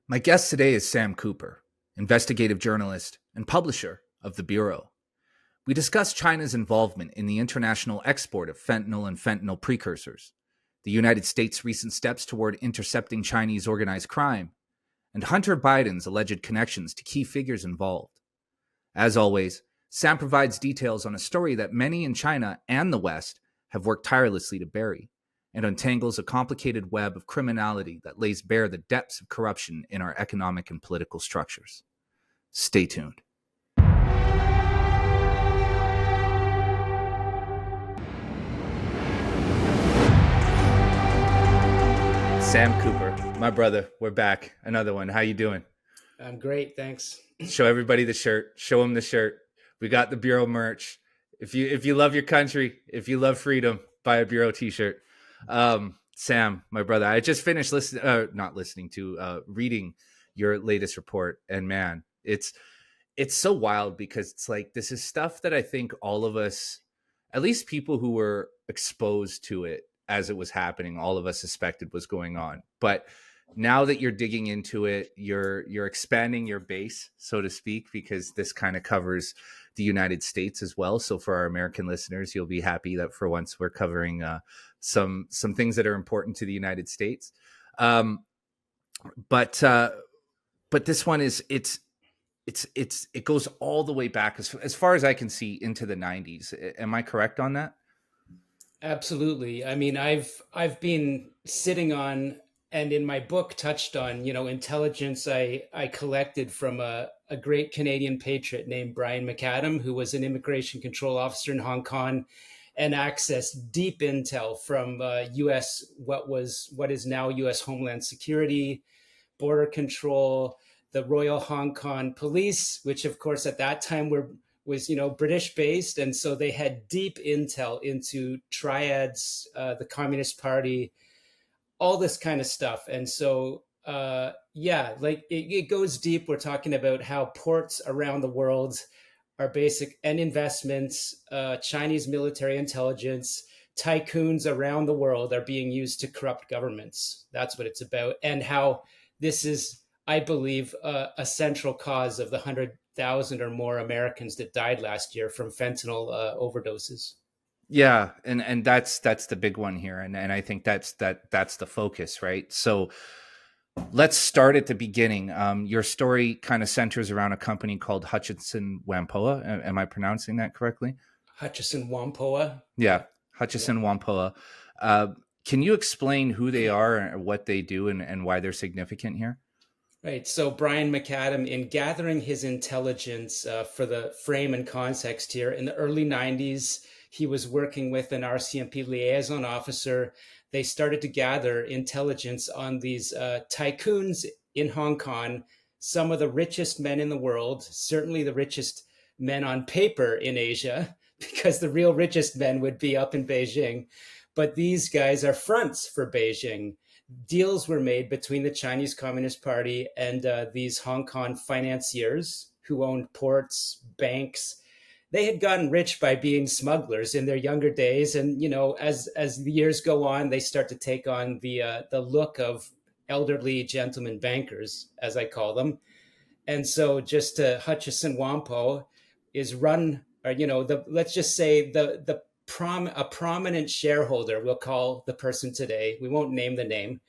My guest today is Sam Cooper, investigative journalist and publisher of The Bureau. We discuss China's involvement in the international export of fentanyl and fentanyl precursors, the United States' recent steps toward intercepting Chinese organized crime, and Hunter Biden's alleged connections to key figures involved. As always, Sam provides details on a story that many in China and the West have worked tirelessly to bury, and untangles a complicated web of criminality that lays bare the depths of corruption in our economic and political structures. Stay tuned. Sam Cooper, my brother, we're back. Another one. How you doing? I'm great, thanks. Show everybody the shirt. Show them the shirt. We got the Bureau merch. If you love your country, if you love freedom, buy a Bureau t-shirt. Sam, my brother, I just finished reading your latest report, and man, it's so wild because it's like this is stuff that I think all of us, at least people who were exposed to it as it was happening, all of us suspected was going on. But now that you're digging into it, you're expanding your base, so to speak, because this kind of covers the United States as well. So for our American listeners, you'll be happy that for once we're covering some things that are important to the United States. But this one is it goes all the way back as far as I can see into the 90s. Am I correct on that? Absolutely. I mean, I've been sitting on, and in my book touched on, intelligence I collected from a great Canadian patriot named Brian McAdam, who was an immigration control officer in Hong Kong, and accessed deep intel from U.S. what is now U.S. Homeland Security, Border Control, the Royal Hong Kong Police, which of course at that time was British based, and so they had deep intel into triads, the Communist Party, all this kind of stuff. And so it goes deep. We're talking about how ports around the world are basic, and investments, Chinese military intelligence, tycoons around the world are being used to corrupt governments. That's what it's about, and how this is, I believe, a central cause of the 100,000 or more Americans that died last year from fentanyl overdoses. Yeah, and that's the big one here, and I think that's the focus, right? So let's start at the beginning. Your story kind of centers around a company called Hutchison Whampoa. Am I pronouncing that correctly? Hutchison Whampoa. Yeah, Hutchison Whampoa. Can you explain who they are and what they do and why they're significant here? Right. So Brian McAdam, in gathering his intelligence for the frame and context here, in the early 90s, he was working with an RCMP liaison officer. They started to gather intelligence on these tycoons in Hong Kong, some of the richest men in the world, certainly the richest men on paper in Asia, because the real richest men would be up in Beijing. But these guys are fronts for Beijing. Deals were made between the Chinese Communist Party and these Hong Kong financiers who owned ports, banks. They had gotten rich by being smugglers in their younger days, and as the years go on, they start to take on the look of elderly gentlemen bankers, as I call them. And so, just Hutchison Whampoa is run, or let's just say a prominent shareholder, we'll call the person today, we won't name the name,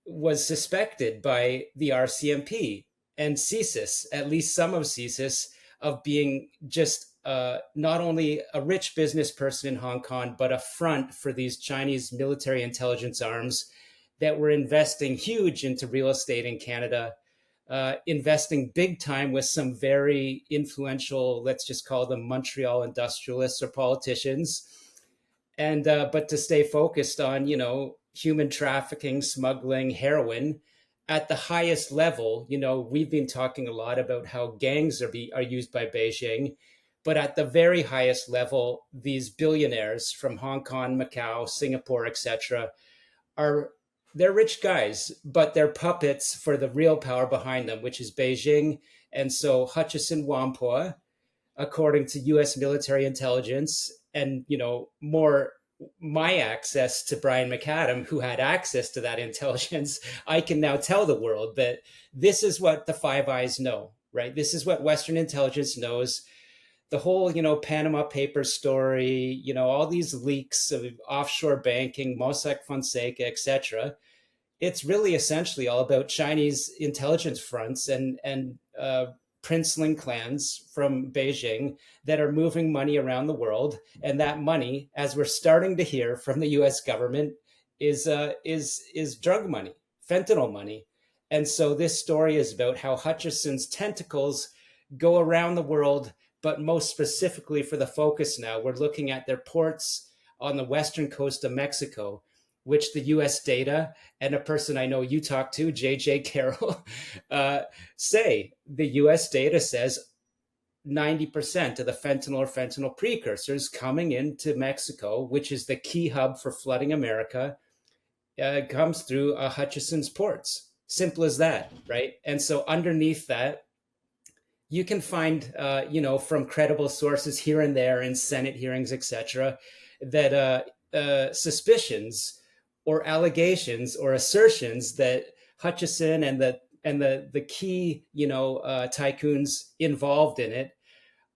was suspected by the RCMP and CSIS, at least some of CSIS, of being just not only a rich business person in Hong Kong, but a front for these Chinese military intelligence arms that were investing huge into real estate in Canada, investing big time with some very influential, let's just call them Montreal industrialists or politicians. And but to stay focused on, human trafficking, smuggling, heroin at the highest level. We've been talking a lot about how gangs are used by Beijing, but at the very highest level, these billionaires from Hong Kong, Macau, Singapore, etc., they're rich guys, but they're puppets for the real power behind them, which is Beijing. And so Hutchison Whampoa, according to U.S. military intelligence, and more my access to Brian McAdam, who had access to that intelligence, I can now tell the world that this is what the Five Eyes know, right? This is what Western intelligence knows. The whole, Panama Papers story, all these leaks of offshore banking, Mossack Fonseca, etc. It's really essentially all about Chinese intelligence fronts and princeling clans from Beijing that are moving money around the world, and that money, as we're starting to hear from the U.S. government, is drug money, fentanyl money. And so this story is about how Hutchison's tentacles go around the world, but most specifically for the focus now, we're looking at their ports on the western coast of Mexico, which the U.S. data and a person I know you talk to, JJ Carroll, say the US data says 90% of the fentanyl or fentanyl precursors coming into Mexico, which is the key hub for flooding America, comes through Hutchison's ports. Simple as that, right? And so underneath that, you can find, from credible sources here and there in Senate hearings, etc., that suspicions or allegations or assertions that Hutchison and the key tycoons involved in it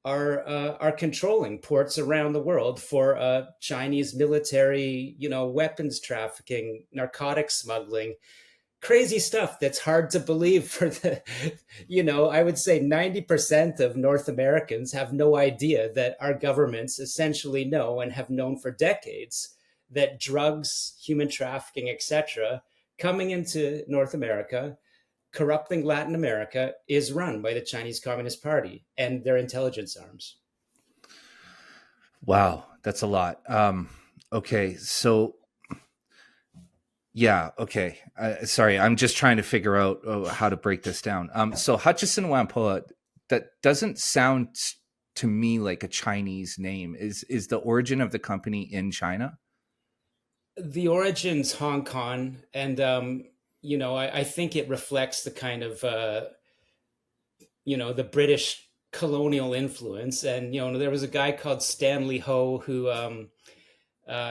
are controlling ports around the world for Chinese military weapons trafficking, narcotics smuggling, crazy stuff that's hard to believe for the I would say 90% of North Americans have no idea that our governments essentially know and have known for decades that drugs, human trafficking, etc., coming into North America, corrupting Latin America, is run by the Chinese Communist Party and their intelligence arms. Wow, that's a lot. Okay, so yeah, okay. Sorry, I'm just trying to figure out how to break this down. So Hutchison Whampoa, that doesn't sound to me like a Chinese name. Is the origin of the company in China? The origin's Hong Kong, and I think it reflects the kind of the British colonial influence. And there was a guy called Stanley Ho who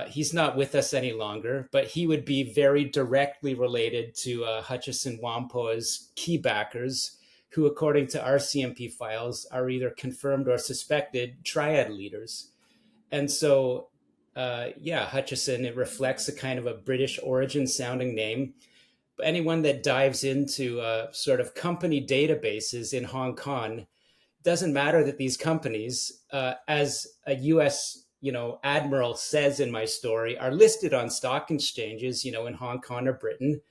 he's not with us any longer, but he would be very directly related to Hutchison Whampoa's key backers, who, according to RCMP files, are either confirmed or suspected triad leaders. And so, Hutchison, it reflects a kind of a British origin sounding name. But anyone that dives into sort of company databases in Hong Kong, doesn't matter that these companies, as a U.S. admiral says in my story, are listed on stock exchanges, in Hong Kong or Britain.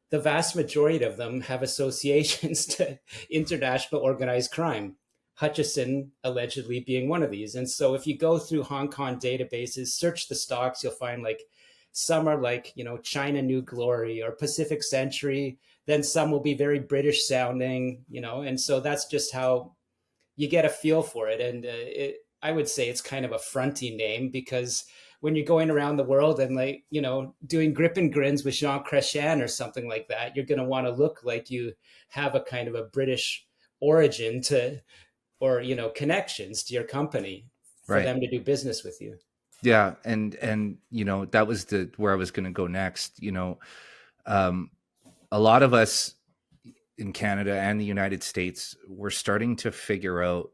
The vast majority of them have associations to international organized crime. Hutchison allegedly being one of these. And so if you go through Hong Kong databases, search the stocks, you'll find like some are like, China New Glory or Pacific Century. Then some will be very British sounding, and so that's just how you get a feel for it. And I would say it's kind of a fronty name, because when you're going around the world and doing grip and grins with Jean Chrétien or something like that, you're going to want to look like you have a kind of a British origin to, or, connections to your company for Right. them to do business with you. Yeah, and that was the where I was going to go next. Um, a lot of us in Canada and the United States, we're starting to figure out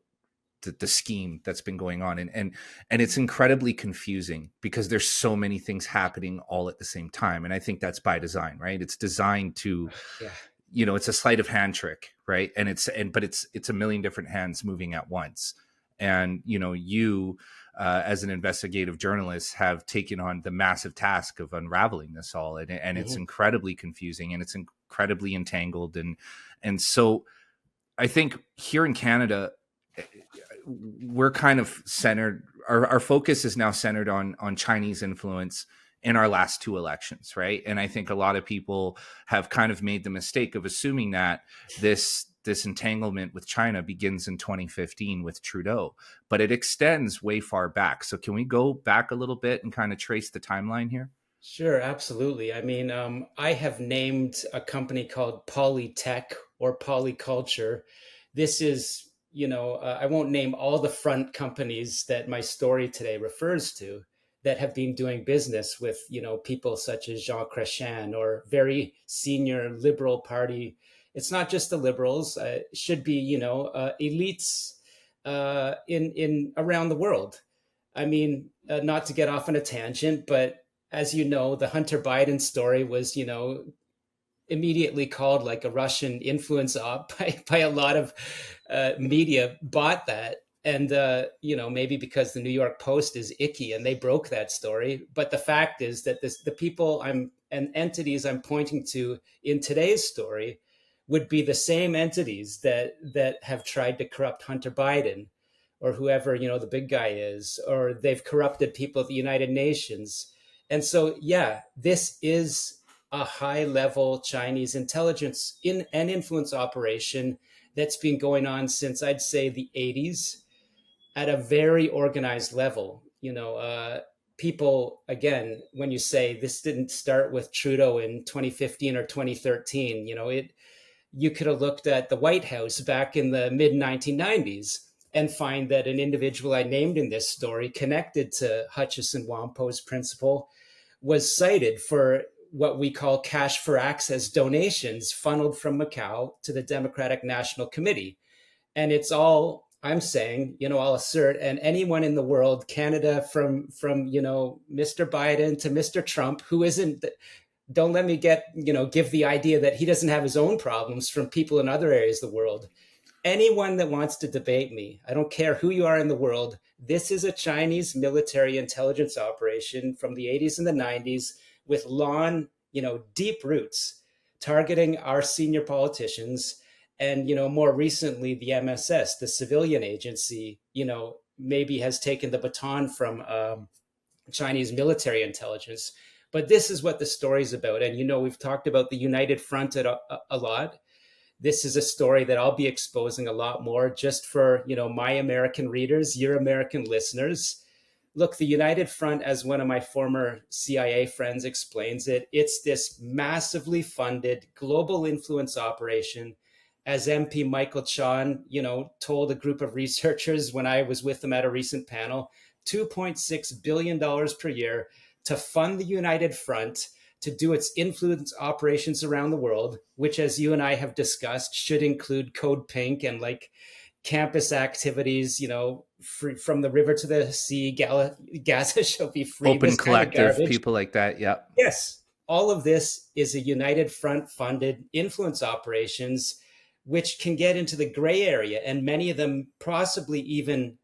the scheme that's been going on, and it's incredibly confusing because there's so many things happening all at the same time, and I think that's by design, right? It's designed to, Yeah. it's a sleight of hand trick, right? But it's a million different hands moving at once, and you as an investigative journalist have taken on the massive task of unraveling this all, and it's incredibly confusing and it's incredibly entangled, and so I think here in Canada we're kind of centered, our focus is now centered on Chinese influence in our last two elections, right? And I think a lot of people have kind of made the mistake of assuming that this entanglement with China begins in 2015 with Trudeau, but it extends way far back. So can we go back a little bit and kind of trace the timeline here? Sure, absolutely. I mean, I have named a company called Polytech or Polyculture. This is, I won't name all the front companies that my story today refers to. that have been doing business with, people such as Jean Chrétien or very senior Liberal Party. It's not just the Liberals; it should be, elites in around the world. I mean, not to get off on a tangent, but as you know, the Hunter Biden story was, immediately called like a Russian influence op by a lot of media bought that. And, maybe because the New York Post is icky and they broke that story. But the fact is that the people and entities I'm pointing to in today's story would be the same entities that have tried to corrupt Hunter Biden or whoever, the big guy is, or they've corrupted people at the United Nations. And so, yeah, this is a high level Chinese intelligence and influence operation that's been going on since I'd say the 80s at a very organized level. People, again, when you say this didn't start with Trudeau in 2015 or 2013, you could have looked at the White House back in the mid 1990s and find that an individual I named in this story connected to Hutchison Whampoa's principle was cited for what we call cash for access donations funneled from Macau to the Democratic National Committee. And it's all, I'm saying, I'll assert, and anyone in the world, Canada from Mr. Biden to Mr. Trump, who isn't, don't let me give the idea that he doesn't have his own problems from people in other areas of the world. Anyone that wants to debate me, I don't care who you are in the world, this is a Chinese military intelligence operation from the 80s and the 90s with long, deep roots targeting our senior politicians. And, more recently, the MSS, the civilian agency, maybe has taken the baton from Chinese military intelligence. But this is what the story is about. And, we've talked about the United Front a lot. This is a story that I'll be exposing a lot more just for, my American readers, your American listeners. Look, the United Front, as one of my former CIA friends explains it, it's this massively funded global influence operation. As MP Michael Chan, told a group of researchers when I was with them at a recent panel, $2.6 billion per year to fund the United Front to do its influence operations around the world, which, as you and I have discussed, should include Code Pink and like campus activities, free, from the river to the sea, Gaza shall be free. Open This kind of collective, garbage. people like that. Yeah. Yes. All of this is a United Front funded influence operations, which can get into the gray area and many of them possibly even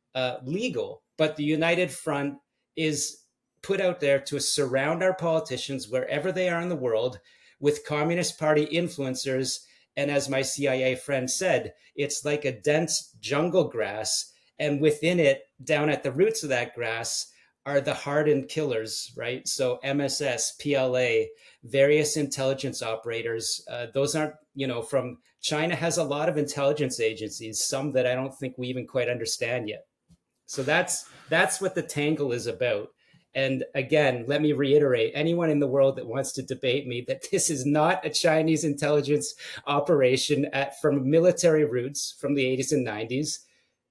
legal. But the United Front is put out there to surround our politicians wherever they are in the world with Communist Party influencers. And as my CIA friend said, it's like a dense jungle grass. And within it, down at the roots of that grass, are the hardened killers, right? So MSS, PLA, various intelligence operators. Those aren't, from China has a lot of intelligence agencies, some that I don't think we even quite understand yet. So that's what the tangle is about. And again, let me reiterate, anyone in the world that wants to debate me that this is not a Chinese intelligence operation from military roots from the 80s and 90s,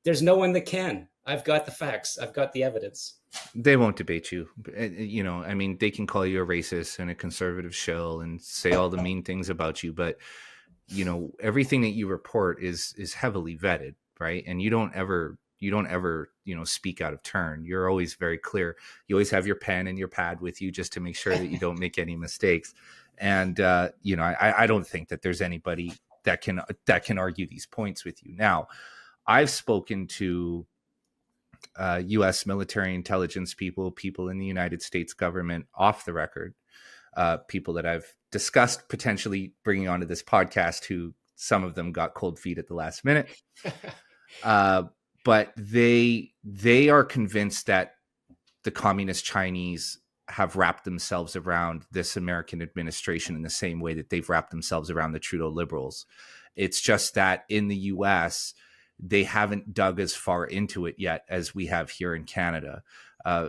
there's no one that can. I've got the facts. I've got the evidence. They won't debate you. I mean, they can call you a racist and a conservative shill and say all the mean things about you, but everything that you report is heavily vetted, right? And you don't ever speak out of turn. You're always very clear. You always have your pen and your pad with you just to make sure that you don't make any mistakes. And I don't think that there's anybody that can argue these points with you. Now, I've spoken to U.S. military intelligence people in the United States government off the record, people that I've discussed potentially bringing onto this podcast, who some of them got cold feet at the last minute. But they are convinced that the communist Chinese have wrapped themselves around this American administration in the same way that they've wrapped themselves around the Trudeau Liberals. It's just that in the U.S., they haven't dug as far into it yet as we have here in Canada.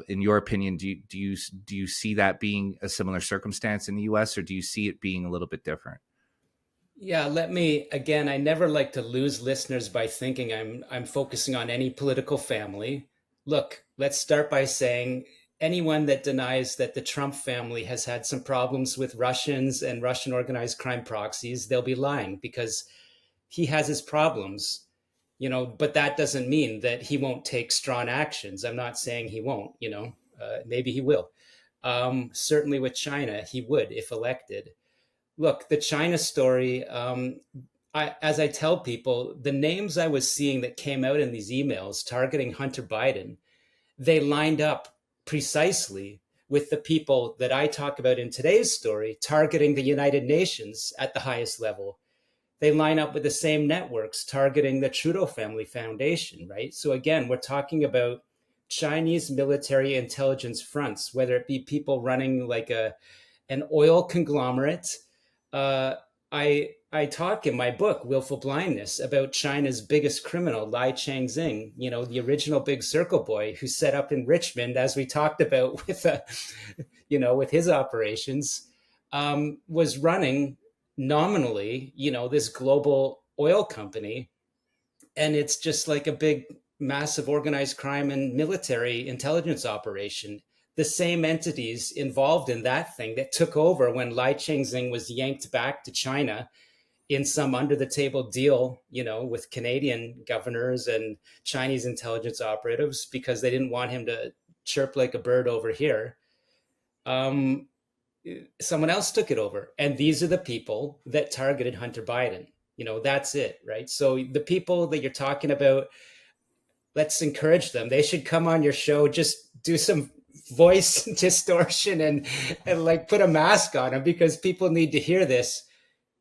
In your opinion, do you see that being a similar circumstance in the U.S., or do you see it being a little bit different? Yeah, again, I never like to lose listeners by thinking I'm focusing on any political family. Look, let's start by saying anyone that denies that the Trump family has had some problems with Russians and Russian organized crime proxies, they'll be lying, because he has his problems, but that doesn't mean that he won't take strong actions. I'm not saying he won't, maybe he will. Certainly with China, he would if elected. Look, the China story, as I tell people, the names I was seeing that came out in these emails targeting Hunter Biden, they lined up precisely with the people that I talk about in today's story targeting the United Nations at the highest level. They line up with the same networks targeting the Trudeau Family Foundation, right? So again, we're talking about Chinese military intelligence fronts, whether it be people running like an oil conglomerate. I talk in my book, Willful Blindness, about China's biggest criminal, Lai Changxing, the original Big Circle boy who set up in Richmond, as we talked about with his operations, was running nominally, this global oil company. And it's just like a big, massive organized crime and military intelligence operation. The same entities involved in that thing that took over when Lai Changxing was yanked back to China in some under the table deal, with Canadian governors and Chinese intelligence operatives because they didn't want him to chirp like a bird over here. Someone else took it over. And these are the people that targeted Hunter Biden. That's it, right? So the people that you're talking about, let's encourage them. They should come on your show, just do some voice distortion and like put a mask on them, because people need to hear this.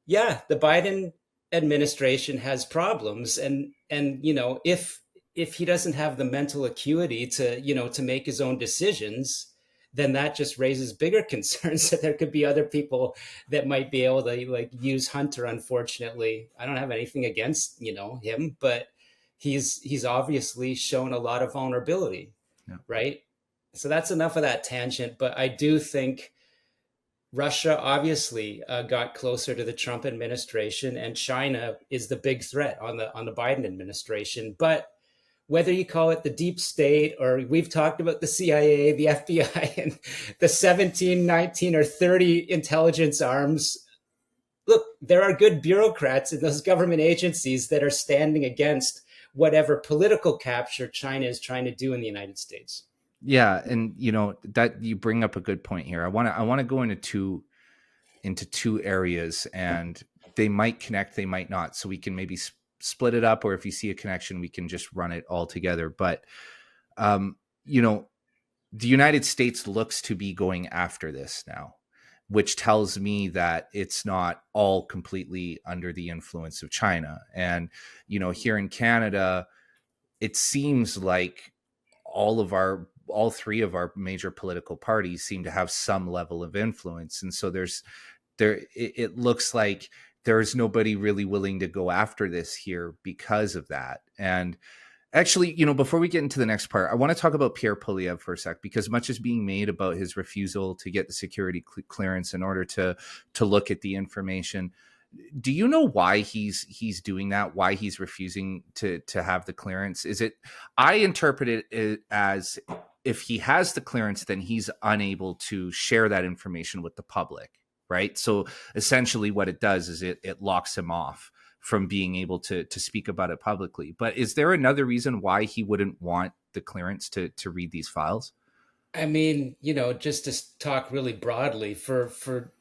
Yeah, the Biden administration has problems. And if he doesn't have the mental acuity to make his own decisions, then that just raises bigger concerns that there could be other people that might be able to like use Hunter. Unfortunately, I don't have anything against, him, but he's obviously shown a lot of vulnerability. Yeah. Right. So that's enough of that tangent. But I do think Russia obviously got closer to the Trump administration, and China is the big threat on the Biden administration. But whether you call it the deep state, or we've talked about the CIA, the FBI, and the 17, 19, or 30 intelligence arms, look, there are good bureaucrats in those government agencies that are standing against whatever political capture China is trying to do in the United States. Yeah, and that you bring up a good point here. I want to go into two areas, and they might connect, they might not. So we can maybe split it up, or if you see a connection, we can just run it all together. But the United States looks to be going after this now, which tells me that it's not all completely under the influence of China. And here in Canada, it seems like all three of our major political parties seem to have some level of influence. And so it looks like there's nobody really willing to go after this here because of that. And actually, before we get into the next part, I want to talk about Pierre Poilievre for a sec, because much is being made about his refusal to get the security clearance in order to look at the information. Do you know why he's doing that? Why he's refusing to have the clearance? I interpret it as, if he has the clearance, then he's unable to share that information with the public, right? So essentially what it does is it locks him off from being able to speak about it publicly. But is there another reason why he wouldn't want the clearance to read these files? I mean, just to talk really broadly, for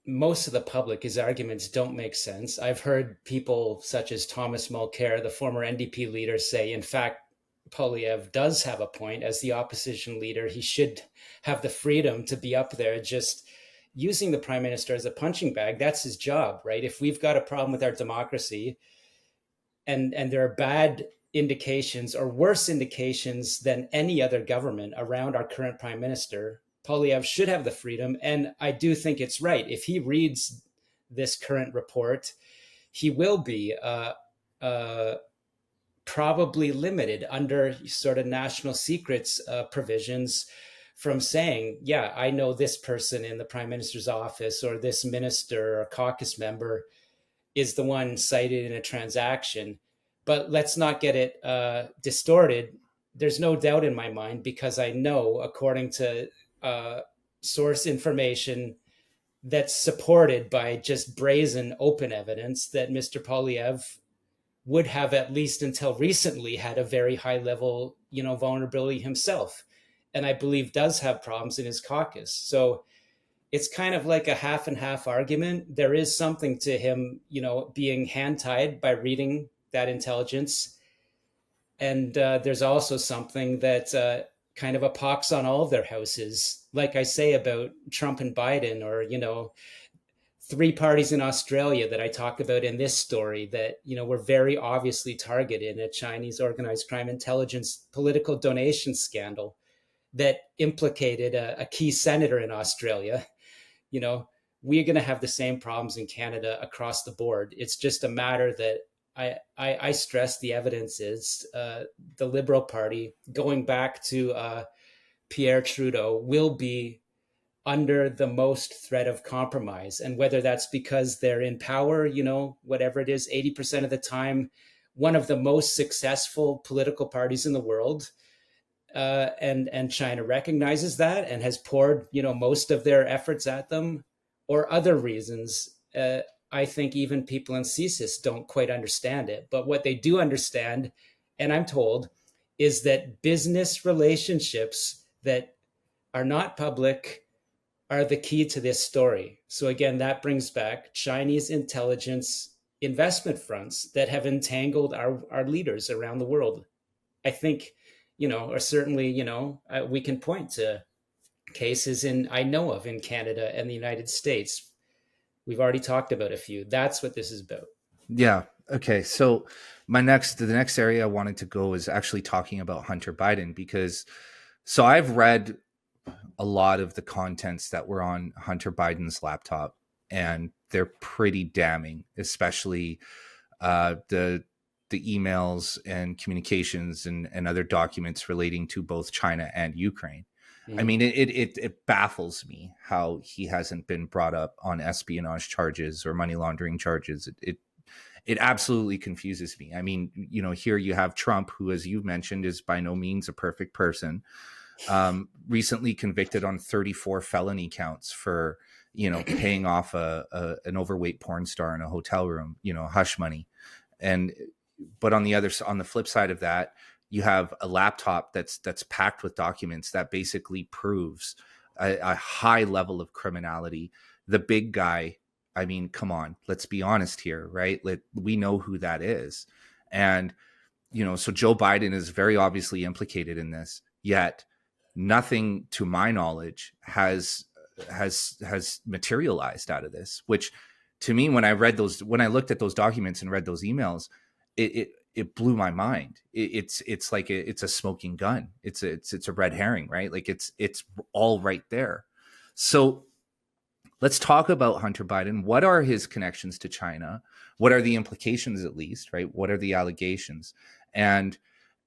most of the public, his arguments don't make sense. I've heard people such as Thomas Mulcair, the former NDP leader, say, in fact, Poilievre does have a point. As the opposition leader, he should have the freedom to be up there just using the prime minister as a punching bag. That's his job, right? If we've got a problem with our democracy and there are bad indications or worse indications than any other government around our current prime minister, Poilievre should have the freedom. And I do think it's right. If he reads this current report, he will be probably limited under sort of national secrets provisions from saying, yeah, I know this person in the prime minister's office, or this minister or caucus member is the one cited in a transaction. But let's not get it distorted. there's no doubt in my mind, because I know, according to uh, source information that's supported by just brazen open evidence, that Mr. Polyev would have, at least until recently, had a very high level, vulnerability himself, and I believe does have problems in his caucus. So it's kind of like a half and half argument. There is something to him, being hand tied by reading that intelligence, and there's also something that kind of a pox on all of their houses, like I say about Trump and Biden, or three parties in Australia that I talk about in this story that were very obviously targeted in a Chinese organized crime intelligence political donation scandal that implicated a key senator in Australia. you know we're going to have the same problems in Canada across the board. It's just a matter that I stress the evidence is the Liberal Party, going back to Pierre Trudeau, will be under the most threat of compromise. And whether that's because they're in power, whatever it is, 80% of the time, one of the most successful political parties in the world. And China recognizes that and has poured, most of their efforts at them, or other reasons. I think even people in CSIS don't quite understand it. But what they do understand, and I'm told, is that business relationships that are not public are the key to this story. So again, that brings back Chinese intelligence investment fronts that have entangled our leaders around the world. I think, or certainly, we can point to cases I know of in Canada and the United States. We've already talked about a few. That's what this is about. Yeah. Okay. So the next area I wanted to go is actually talking about Hunter Biden, because so I've read a lot of the contents that were on Hunter Biden's laptop, and they're pretty damning, especially the emails and communications and other documents relating to both China and Ukraine. I Mm-hmm. mean, it baffles me how he hasn't been brought up on espionage charges or money laundering charges. It absolutely confuses me. I mean, here you have Trump, who, as you mentioned, is by no means a perfect person, recently convicted on 34 felony counts for, paying off an overweight porn star in a hotel room, hush money. And, but on the flip side of that, you have a laptop that's packed with documents that basically proves a high level of criminality. The big guy, I mean, come on, let's be honest here, right? We know who that is. And, so Joe Biden is very obviously implicated in this, yet nothing to my knowledge has materialized out of this, which to me, when I looked at those documents and read those emails, it blew my mind. It's like it's a smoking gun. It's a red herring, right? Like it's all right there. So let's talk about Hunter Biden. What are his connections to China? What are the implications, at least, right? What are the allegations? And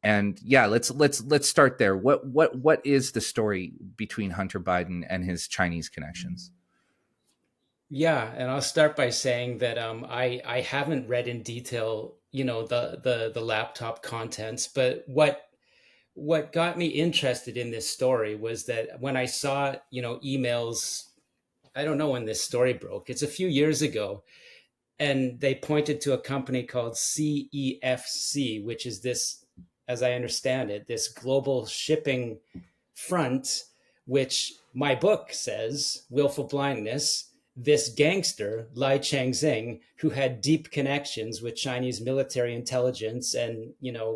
yeah, let's start there. What is the story between Hunter Biden and his Chinese connections? Yeah, and I'll start by saying that I haven't read in detail, the laptop contents, but what got me interested in this story was that when I saw, emails, I don't know when this story broke. It's a few years ago, and they pointed to a company called CEFC, which is this, as I understand it, this global shipping front, which my book says, willful blindness. This gangster, Lai Changxing, who had deep connections with Chinese military intelligence and,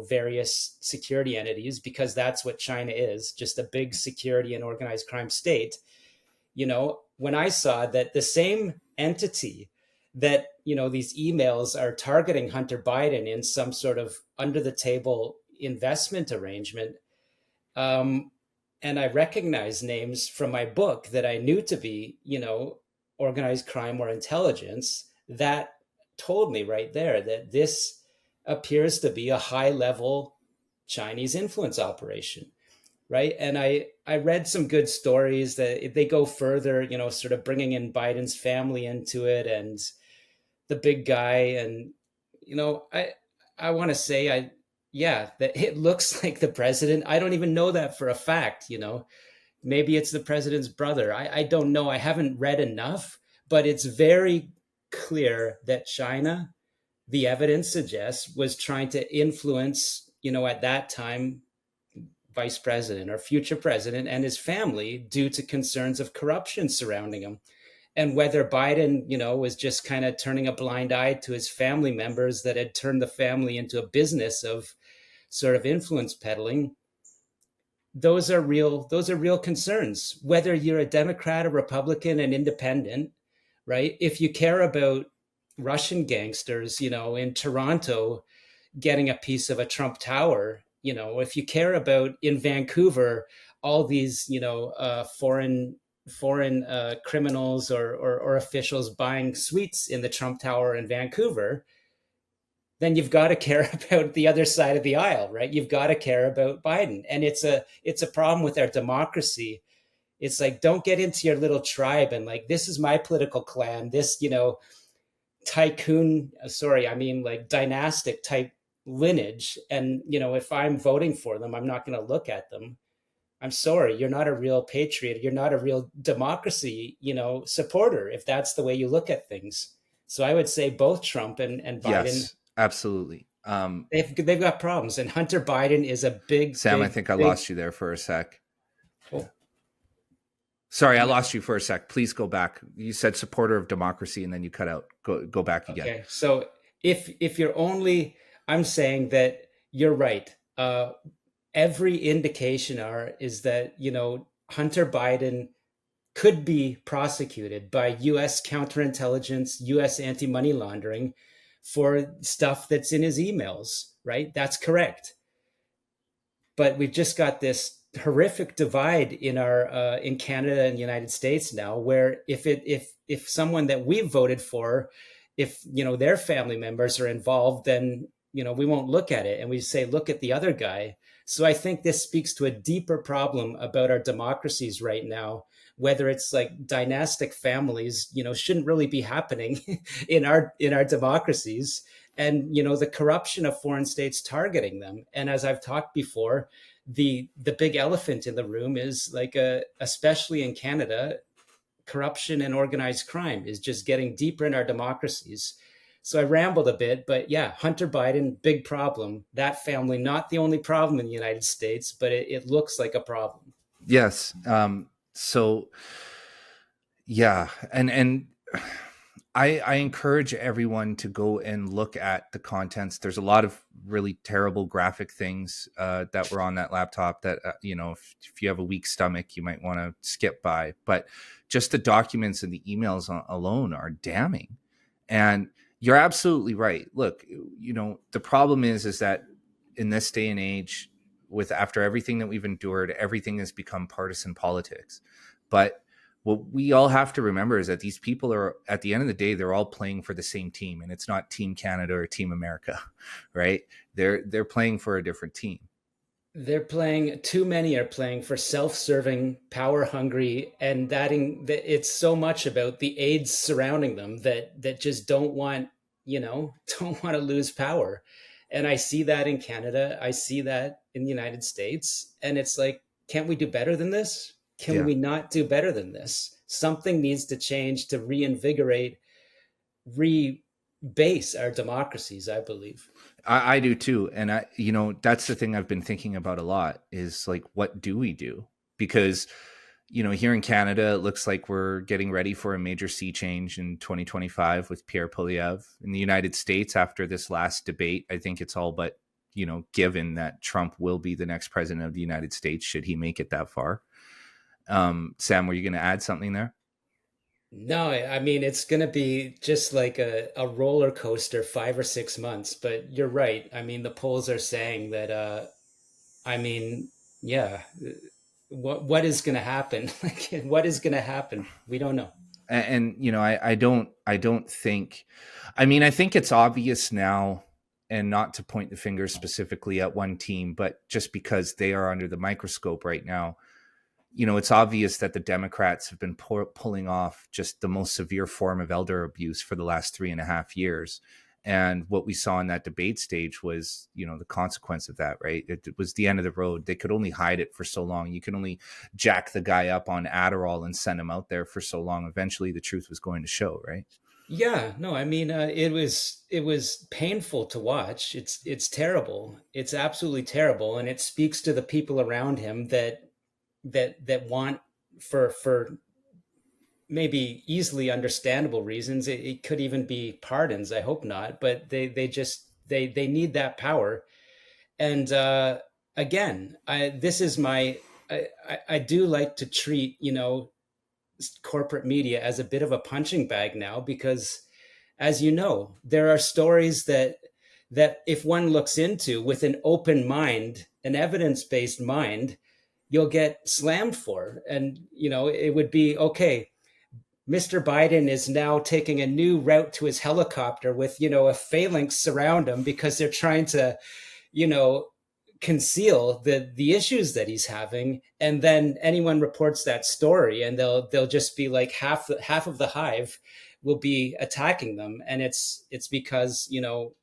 various security entities, because that's what China is, just a big security and organized crime state. When I saw that the same entity that, these emails are targeting Hunter Biden in some sort of under the table investment arrangement, um, and I recognized names from my book that I knew to be, organized crime or intelligence, that told me right there that this appears to be a high level Chinese influence operation. Right. And I read some good stories that they go further, sort of bringing in Biden's family into it and the big guy. And, I want to say yeah, that it looks like the president. I don't even know that for a fact, maybe it's the president's brother. I don't know. I haven't read enough, but it's very clear that China, the evidence suggests, was trying to influence, at that time, vice president or future president and his family due to concerns of corruption surrounding him. And whether Biden, was just kind of turning a blind eye to his family members that had turned the family into a business of sort of influence peddling, those are real concerns. Whether you're a Democrat, a Republican, an independent, right? If you care about Russian gangsters, in Toronto getting a piece of a Trump Tower, if you care about in Vancouver all these, foreign criminals or officials buying suites in the Trump Tower in Vancouver, then you've got to care about the other side of the aisle, right? You've got to care about Biden. And it's a problem with our democracy. It's like, don't get into your little tribe and like, this is my political clan, this, tycoon, sorry, I mean like dynastic type lineage. And, if I'm voting for them, I'm not going to look at them. I'm sorry, you're not a real patriot. You're not a real democracy, supporter, if that's the way you look at things. So I would say both Trump and Biden, Yes, absolutely. they've got problems. And Hunter Biden is a big, Sam, I big, think I big. lost you there for a sec. Oh, Sorry, I am I, lost you for a sec. Please go back. You said supporter of democracy and then you cut out. Go back again. okay. So if you're only, I'm saying that you're right. Every indication is that Hunter Biden could be prosecuted by U.S. counterintelligence, U.S. anti-money laundering for stuff that's in his emails, right? That's correct. But we've just got this horrific divide in Canada and the United States now, where if someone that we've voted for, if their family members are involved, then we won't look at it and we say look at the other guy. So I think this speaks to a deeper problem about our democracies right now, whether it's like dynastic families, shouldn't really be happening in our democracies, and the corruption of foreign states targeting them. And as I've talked before, the big elephant in the room is like especially in Canada, corruption and organized crime is just getting deeper in our democracies. So I rambled a bit, but yeah, Hunter Biden, big problem. That family, not the only problem in the United States, but it looks like a problem. Yes. So yeah, and I encourage everyone to go and look at the contents. There's a lot of really terrible graphic things that were on that laptop that if you have a weak stomach, you might want to skip by. But just the documents and the emails alone are damning. And you're absolutely right. Look, the problem is that in this day and age, with after everything that we've endured, everything has become partisan politics. But what we all have to remember is that these people are, at the end of the day, they're all playing for the same team, and it's not Team Canada or Team America, right? They're playing for a different team. Too many are playing for self-serving, power-hungry, and it's so much about the aides surrounding them that just don't want, don't want to lose power. And I see that in Canada. I see that in the United States. And it's like, can't we do better than this? Can Yeah. we not do better than this? Something needs to change to reinvigorate, rebase our democracies, I believe. I do too. And that's the thing I've been thinking about a lot is like, what do we do? Because, here in Canada, it looks like we're getting ready for a major sea change in 2025 with Pierre Poilievre. In the United States, after this last debate, I think it's all but, given that Trump will be the next president of the United States, should he make it that far. Sam, were you going to add something there? No, I mean, it's going to be just like a roller coaster 5 or 6 months. But you're right. I mean, the polls are saying that, I mean, yeah, what is going to happen? Like, what is going to happen? We don't know. And I don't think, I think it's obvious now, and not to point the finger specifically at one team, but just because they are under the microscope right now, it's obvious that the Democrats have been pulling off just the most severe form of elder abuse for the last 3.5 years. And what we saw in that debate stage was, the consequence of that, right? It was the end of the road. They could only hide it for so long. You can only jack the guy up on Adderall and send him out there for so long. Eventually the truth was going to show, right? Yeah, no, I mean, it was painful to watch. It's terrible. It's absolutely terrible, and it speaks to the people around him that want, for maybe easily understandable reasons. It could even be pardons. I hope not, but they need that power. And again, I this is my I do like to treat, corporate media as a bit of a punching bag now, because, as you know, there are stories that if one looks into with an open mind, an evidence-based mind, you'll get slammed for. And it would be okay. Mr. Biden is now taking a new route to his helicopter with, a phalanx surround him because they're trying to, you know, conceal the issues that he's having. And then anyone reports that story, and they'll just be like, half of the hive will be attacking them. And it's because,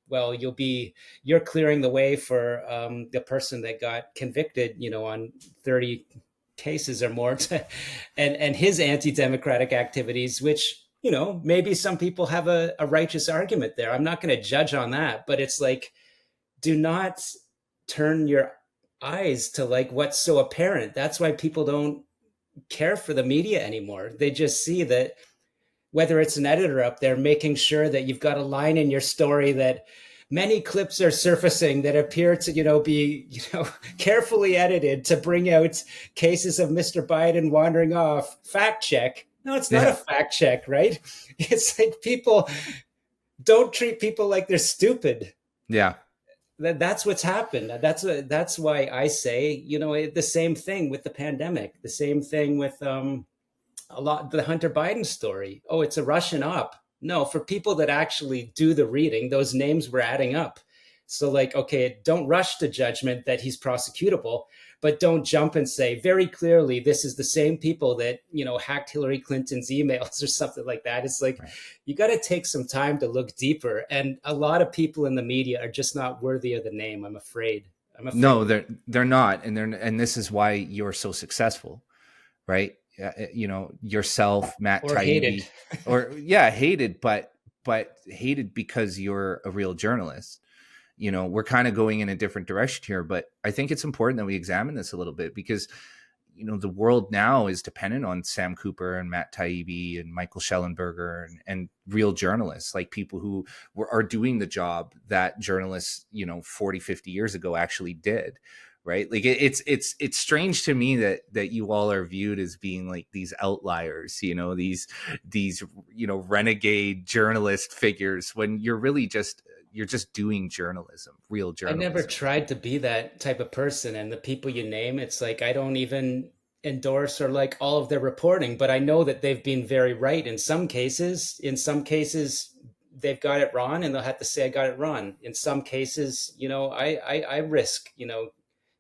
well, you're clearing the way for the person that got convicted, on 30 cases or more, and his anti-democratic activities, which, maybe some people have a righteous argument there. I'm not going to judge on that, but it's like, do not turn your eyes to like what's so apparent. That's why people don't care for the media anymore. They just see that, whether it's an editor up there making sure that you've got a line in your story that many clips are surfacing that appear to, be, carefully edited to bring out cases of Mr. Biden wandering off. Fact check. No, it's not a fact check, right? It's like, people don't treat people like they're stupid. Yeah. That's what's happened. That's why I say, the same thing with the pandemic, the same thing with a lot the Hunter Biden story. Oh, it's a Russian op. No, for people that actually do the reading, those names were adding up. So like, okay, don't rush to judgment that he's prosecutable, but don't jump and say very clearly, this is the same people that, hacked Hillary Clinton's emails or something like that. It's like, right. You got to take some time to look deeper. And a lot of people in the media are just not worthy of the name. I'm afraid. No, they're not. And this is why you're so successful, right? Yourself, Matt or Taibbi, hated. hated, but hated because you're a real journalist. We're kind of going in a different direction here, but I think it's important that we examine this a little bit, because, the world now is dependent on Sam Cooper and Matt Taibbi and Michael Schellenberger and real journalists, like people who are doing the job that journalists, 40, 50 years ago actually did. Right. Like it's strange to me that you all are viewed as being like these outliers, these renegade journalist figures, when you're really just doing journalism, real journalism. I never tried to be that type of person. And the people you name, it's like, I don't even endorse or like all of their reporting, but I know that they've been very right in some cases. In some cases, they've got it wrong, and they'll have to say, I got it wrong. In some cases, I risk,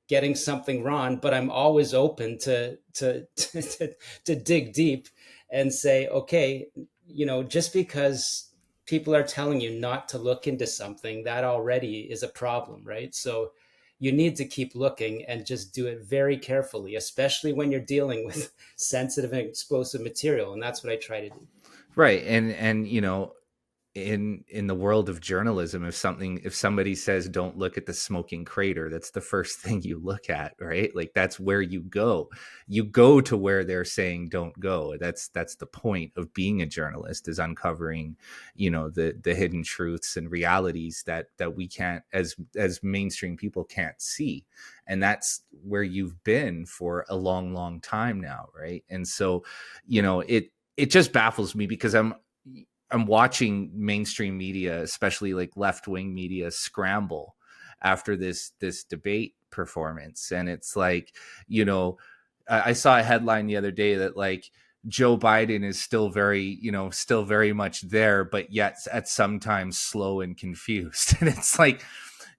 getting something wrong, but I'm always open to dig deep and say, okay, just because people are telling you not to look into something, that already is a problem, right? So you need to keep looking and just do it very carefully, especially when you're dealing with sensitive and explosive material. And that's what I try to do. Right. And in the world of journalism, if somebody says don't look at the smoking crater, that's the first thing you look at, right? Like, that's where you go to where they're saying don't go. That's the point of being a journalist, is uncovering, the hidden truths and realities that we can't, as mainstream people, can't see. And that's where you've been for a long time now, right? And so, it just baffles me, because I'm watching mainstream media, especially like left-wing media, scramble after this debate performance. And it's like, I saw a headline the other day that like Joe Biden is still very much there, but yet at sometimes slow and confused. And it's like,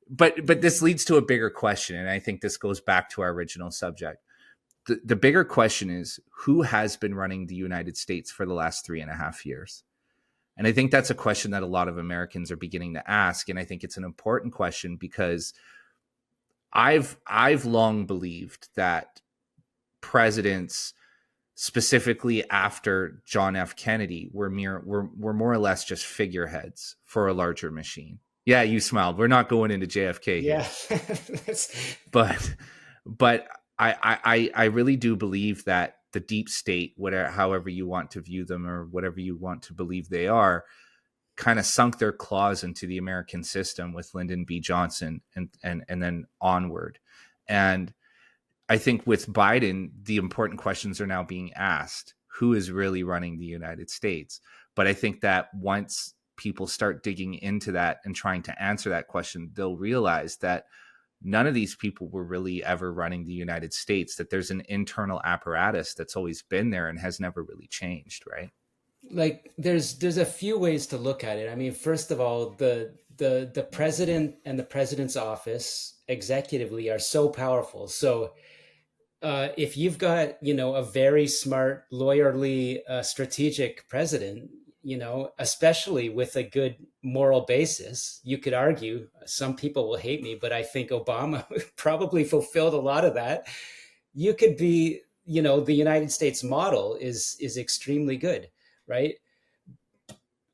but this leads to a bigger question. And I think this goes back to our original subject. The bigger question is, who has been running the United States for the last 3.5 years? And I think that's a question that a lot of Americans are beginning to ask. And I think it's an important question because I've long believed that presidents, specifically after John F. Kennedy, were more or less just figureheads for a larger machine. Yeah, you smiled. We're not going into JFK Yeah. here, but I really do believe that the deep state, whatever, however you want to view them or whatever you want to believe they are, kind of sunk their claws into the American system with Lyndon B. Johnson and then onward. And I think with Biden, the important questions are now being asked. Who is really running the United States? But I think that once people start digging into that and trying to answer that question, they'll realize that none of these people were really ever running the United States, that there's an internal apparatus that's always been there and has never really changed, right? Like there's a few ways to look at it. I mean, first of all, the president and the president's office executively are so powerful. So if you've got, a very smart, lawyerly, strategic president, especially with a good moral basis, you could argue, some people will hate me, but I think Obama probably fulfilled a lot of that. You could be, the United States model is extremely good, right?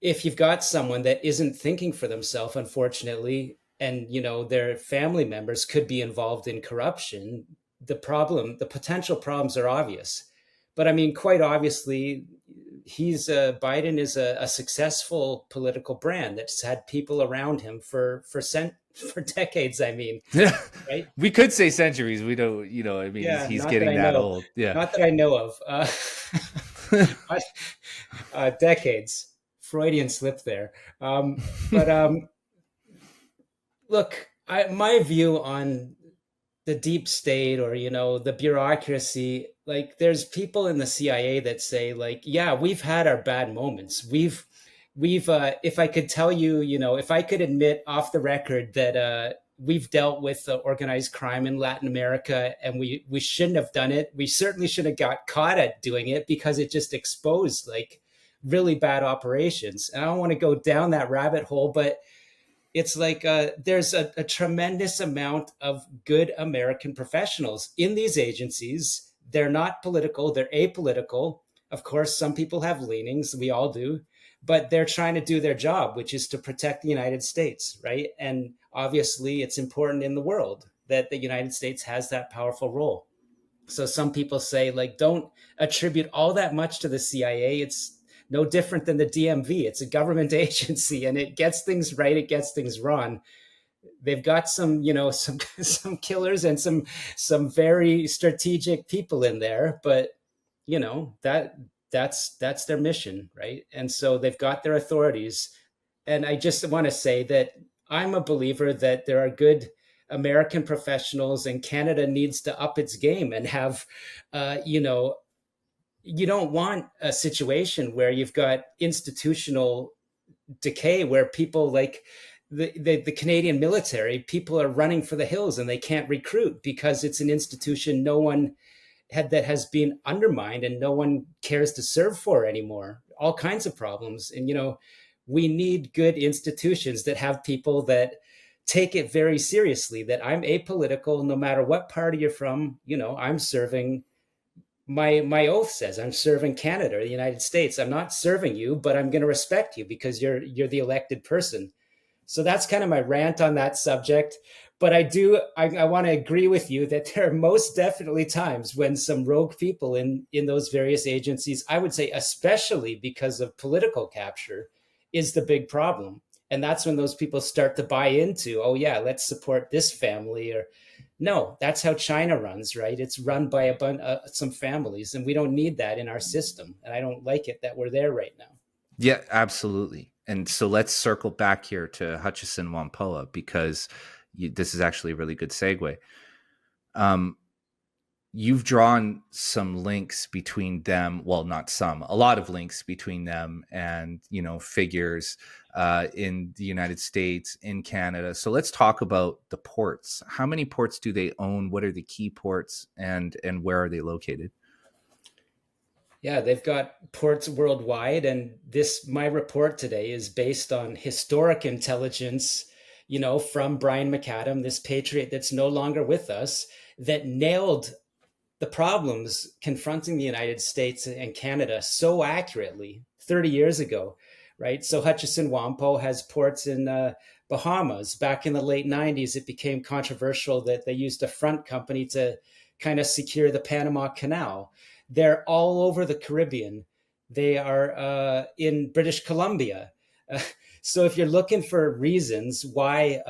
If you've got someone that isn't thinking for themselves, unfortunately, and their family members could be involved in corruption, the potential problems are obvious. But I mean, quite obviously, Biden is a successful political brand that's had people around him for decades. I mean, Yeah, right? we could say centuries. We don't, I mean, Yeah, he's not that getting I that know, old. Yeah. not that I know of. But, decades. Freudian slip there. But look, my view on the deep state, or the bureaucracy, like there's people in the CIA that say, like, yeah, we've had our bad moments. We've if I could tell you, if I could admit off the record that we've dealt with organized crime in Latin America, and we shouldn't have done it. We certainly should have got caught at doing it, because it just exposed like really bad operations. And I don't want to go down that rabbit hole, but it's like there's a tremendous amount of good American professionals in these agencies. They're not political, they're apolitical. Of course, some people have leanings, we all do, but they're trying to do their job, which is to protect the United States, right? And obviously, it's important in the world that the United States has that powerful role. So some people say, like, don't attribute all that much to the CIA. It's no different than the DMV. It's a government agency, and it gets things right, it gets things wrong. They've got some, some killers and some very strategic people in there, but that's their mission, right? And so they've got their authorities. And I just want to say that I'm a believer that there are good American professionals, and Canada needs to up its game and have, you don't want a situation where you've got institutional decay, where people like the Canadian military, people are running for the hills and they can't recruit because it's an institution no one that has been undermined and no one cares to serve for anymore. All kinds of problems. And, we need good institutions that have people that take it very seriously, that I'm apolitical no matter what party you're from. I'm serving, my oath says I'm serving Canada or the United States. I'm not serving you, but I'm going to respect you because you're the elected person. So that's kind of my rant on that subject. But I want to agree with you that there are most definitely times when some rogue people in those various agencies, I would say especially because of political capture, is the big problem. And that's when those people start to buy into, oh yeah, let's support this family. Or no, that's how China runs, right? It's run by some families, and we don't need that in our system. And I don't like it that we're there right now. Yeah, absolutely. And so let's circle back here to Hutchison Whampoa, because this is actually a really good segue. You've drawn some links between them. Well, not some, a lot of links between them and, figures in the United States, in Canada. So let's talk about the ports. How many ports do they own? What are the key ports, and where are they located? Yeah, they've got ports worldwide, and this my report today is based on historic intelligence, from Brian McAdam, this patriot that's no longer with us, that nailed the problems confronting the United States and Canada so accurately 30 years ago, right? So Hutchison Whampoa has ports in Bahamas. Back in the late 90s, it became controversial that they used a front company to kind of secure the Panama Canal. They're all over the Caribbean. They are in British Columbia. Uh, so if you're looking for reasons why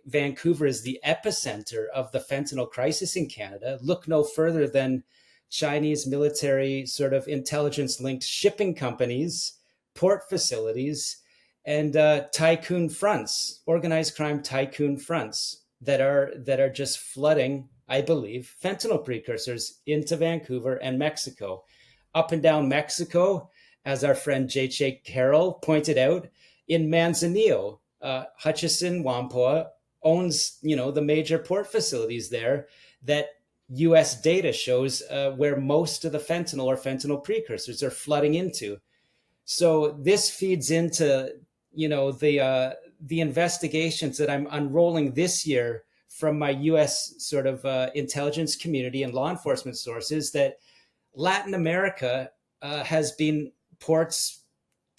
Vancouver is the epicenter of the fentanyl crisis in Canada, look no further than Chinese military sort of intelligence linked shipping companies, port facilities, and tycoon fronts, organized crime tycoon fronts that are just flooding, I believe, fentanyl precursors into Vancouver and Mexico. Up and down Mexico, as our friend J.J. Carroll pointed out, in Manzanillo, Hutchison Whampoa owns, the major port facilities there that U.S. data shows where most of the fentanyl or fentanyl precursors are flooding into. So this feeds into, the investigations that I'm unrolling this year from my U.S. sort of intelligence community and law enforcement sources that Latin America has been ports,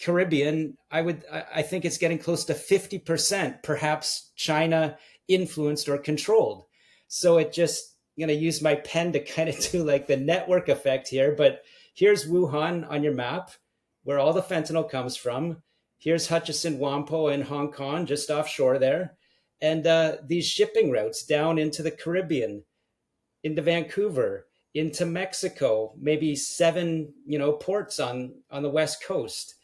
Caribbean. I think it's getting close to 50%, perhaps China influenced or controlled. So it just, use my pen to kind of do like the network effect here. But here's Wuhan on your map, where all the fentanyl comes from. Here's Hutchison Whampoa in Hong Kong, just offshore there. And these shipping routes down into the Caribbean, into Vancouver, into Mexico, maybe seven, ports on the West Coast.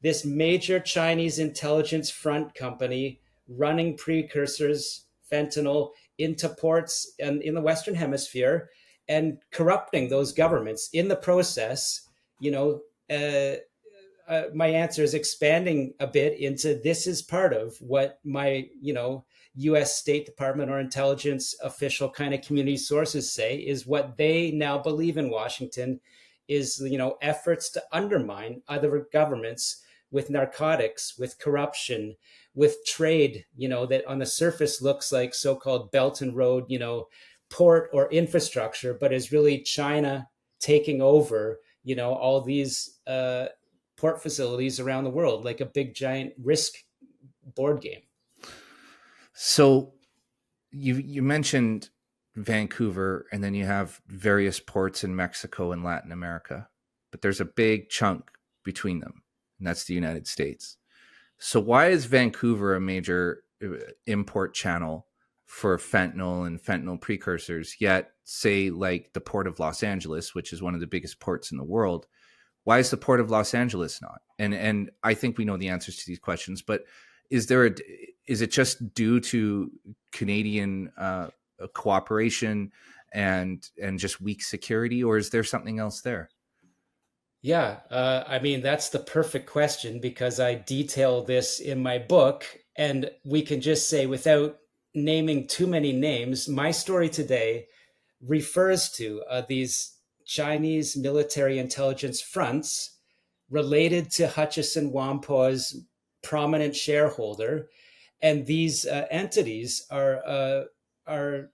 This major Chinese intelligence front company running precursors, fentanyl, into ports and in the Western Hemisphere and corrupting those governments in the process. You know, my answer is expanding a bit into this is part of what my, US State Department or intelligence official kind of community sources say is what they now believe in Washington is, efforts to undermine other governments with narcotics, with corruption, with trade, that on the surface looks like so-called Belt and Road, port or infrastructure, but is really China taking over, all these port facilities around the world, like a big giant risk board game. So you mentioned Vancouver, and then you have various ports in Mexico and Latin America, but there's a big chunk between them, and that's the United States. So why is Vancouver a major import channel for fentanyl and fentanyl precursors, yet say like the port of Los Angeles, which is one of the biggest ports in the world, why is the port of Los Angeles not? And I think we know the answers to these questions, but is it just due to Canadian cooperation and just weak security, or is there something else there? Yeah, I mean, that's the perfect question because I detail this in my book. And we can just say, without naming too many names, my story today refers to these Chinese military intelligence fronts related to Hutchison Whampoa's prominent shareholder. And these entities are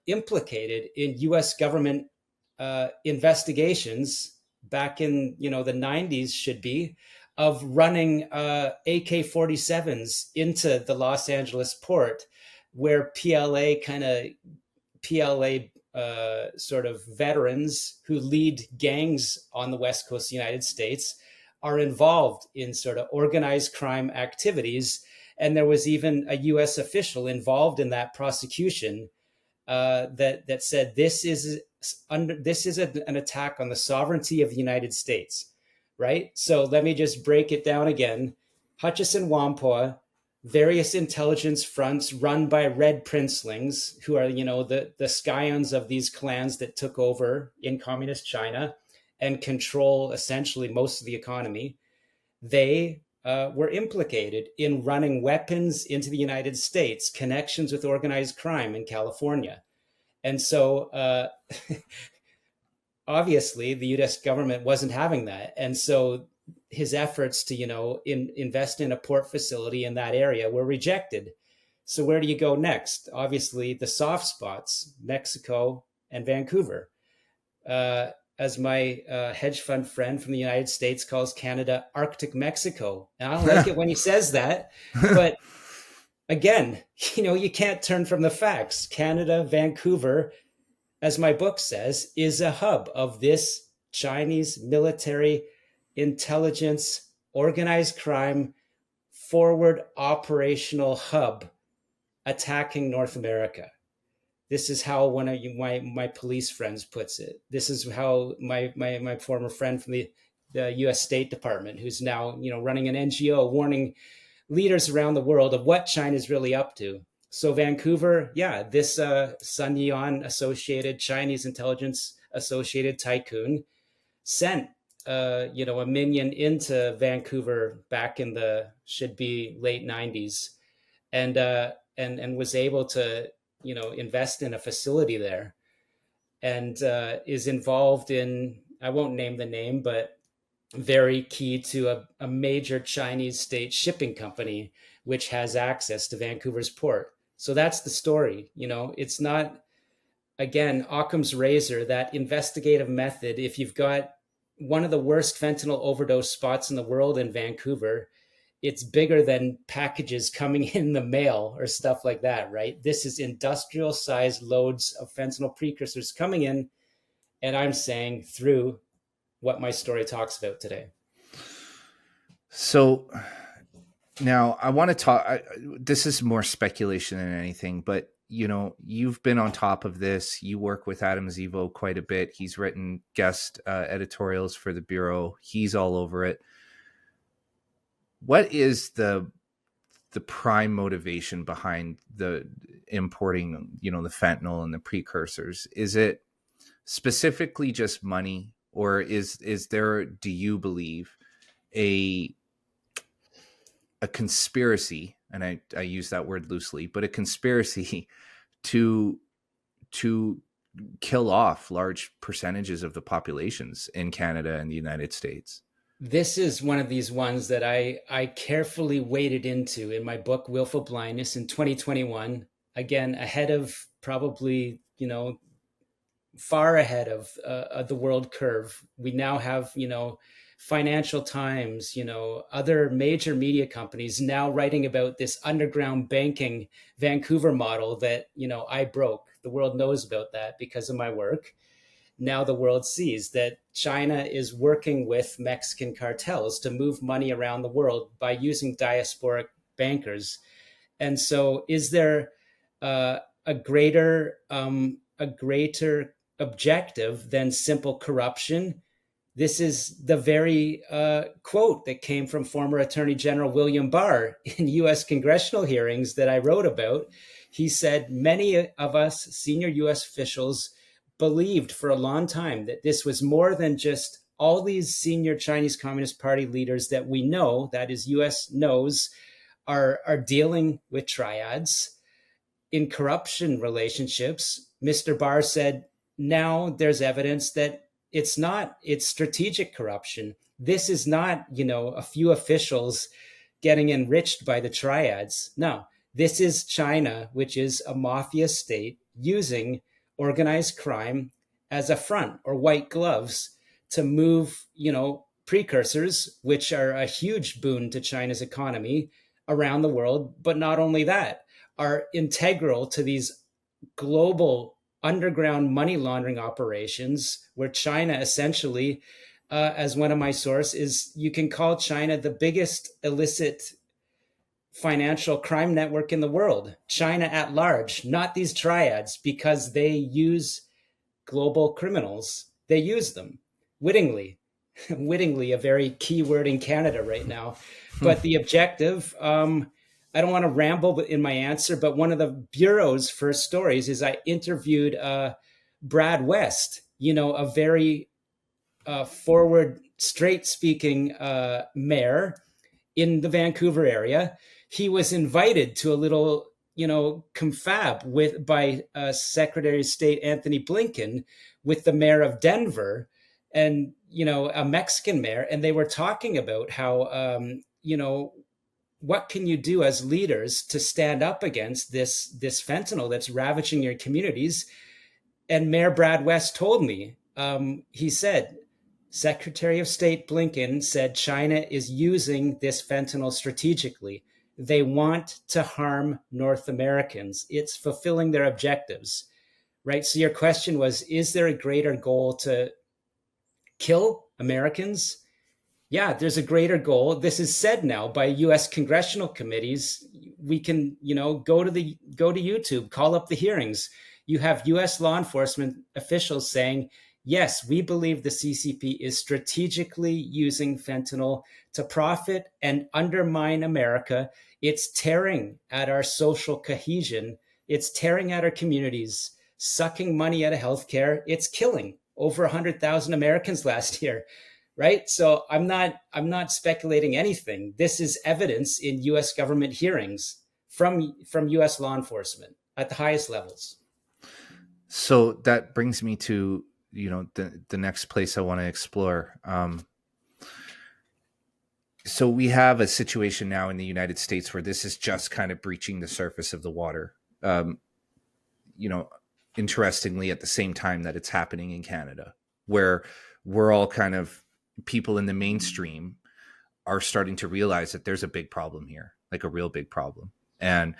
implicated in U.S. government investigations back in the 90s should be of running AK-47s into the Los Angeles port, where PLA sort of veterans who lead gangs on the West Coast of the United States are involved in sort of organized crime activities. And there was even a U.S. official involved in that prosecution that said this is an attack on the sovereignty of the United States, right? So let me just break it down again. Hutchison Whampoa, various intelligence fronts run by red princelings who are, the scions of these clans that took over in communist China and control essentially most of the economy. They were implicated in running weapons into the United States, connections with organized crime in California. And so obviously the US government wasn't having that. And so his efforts to, invest in a port facility in that area were rejected. So where do you go next? Obviously, the soft spots, Mexico and Vancouver. As my hedge fund friend from the United States calls Canada Arctic Mexico. And I don't like it when he says that, but again, you can't turn from the facts. Canada, Vancouver, as my book says, is a hub of this Chinese military intelligence, organized crime, forward operational hub attacking North America. This is how one of my police friends puts it. This is how my former friend from the U.S. State Department, who's now running an NGO, warning leaders around the world of what China's really up to. So Vancouver, yeah, this Sun Yuan associated Chinese intelligence associated tycoon sent a minion into Vancouver back in the should be late 90s, and was able to invest in a facility there, and is involved in, I won't name the name, but very key to a major Chinese state shipping company which has access to Vancouver's port. So that's the story. It's not, again, Occam's razor, that investigative method. If you've got one of the worst fentanyl overdose spots in the world in Vancouver, it's bigger than packages coming in the mail or stuff like that, right? This is industrial sized loads of fentanyl precursors coming in. And I'm saying through what my story talks about today. So now I want to talk, this is more speculation than anything, but you've been on top of this. You work with Adam Zivo quite a bit. He's written guest editorials for the Bureau. He's all over it. What is the prime motivation behind the importing, the fentanyl and the precursors? Is it specifically just money, or is there, do you believe, a conspiracy, and I use that word loosely, but a conspiracy to kill off large percentages of the populations in Canada and the United States? This is one of these ones that I carefully waded into in my book, Willful Blindness, in 2021. Again, ahead of probably, far ahead of the world curve. We now have, Financial Times, other major media companies now writing about this underground banking Vancouver model that, I broke. The world knows about that because of my work. Now the world sees that China is working with Mexican cartels to move money around the world by using diasporic bankers. And so is there a greater objective than simple corruption? This is the very quote that came from former Attorney General William Barr in U.S. congressional hearings that I wrote about. He said, many of us senior U.S. officials believed for a long time that this was more than just all these senior Chinese Communist Party leaders that we know, that is U.S. knows, are dealing with triads in corruption relationships. Mr. Barr said, now there's evidence that it's strategic corruption. This is not, a few officials getting enriched by the triads. No, this is China, which is a mafia state, using organized crime as a front or white gloves to move, precursors, which are a huge boon to China's economy, around the world. But not only that, are integral to these global underground money laundering operations, where China essentially, as one of my sources, you can call China the biggest illicit financial crime network in the world. China at large, not these triads, because they use global criminals. They use them wittingly. Wittingly, a very key word in Canada right now. But the objective, I don't want to ramble in my answer, but one of the Bureau's first stories is I interviewed Brad West, a very forward, straight-speaking mayor in the Vancouver area. He was invited to a little, confab by Secretary of State Anthony Blinken, with the mayor of Denver and, a Mexican mayor, and they were talking about how, what can you do as leaders to stand up against this fentanyl that's ravaging your communities? And Mayor Brad West told me, he said, Secretary of State Blinken said China is using this fentanyl strategically. They want to harm North Americans. It's fulfilling their objectives, right? So your question was, is there a greater goal to kill Americans? Yeah, there's a greater goal. This is said now by U.S. congressional committees. We can, go to YouTube, call up the hearings. You have U.S. law enforcement officials saying, yes, we believe the CCP is strategically using fentanyl to profit and undermine America. It's tearing at our social cohesion. It's tearing at our communities, sucking money out of healthcare. It's killing over 100,000 Americans last year. Right. So I'm not speculating anything. This is evidence in U.S. government hearings from U.S. law enforcement at the highest levels. So that brings me to, the next place I want to explore. So we have a situation now in the United States where this is just kind of breaching the surface of the water. Interestingly, at the same time that it's happening in Canada, where we're all kind of, people in the mainstream are starting to realize that there's a big problem here, like a real big problem. And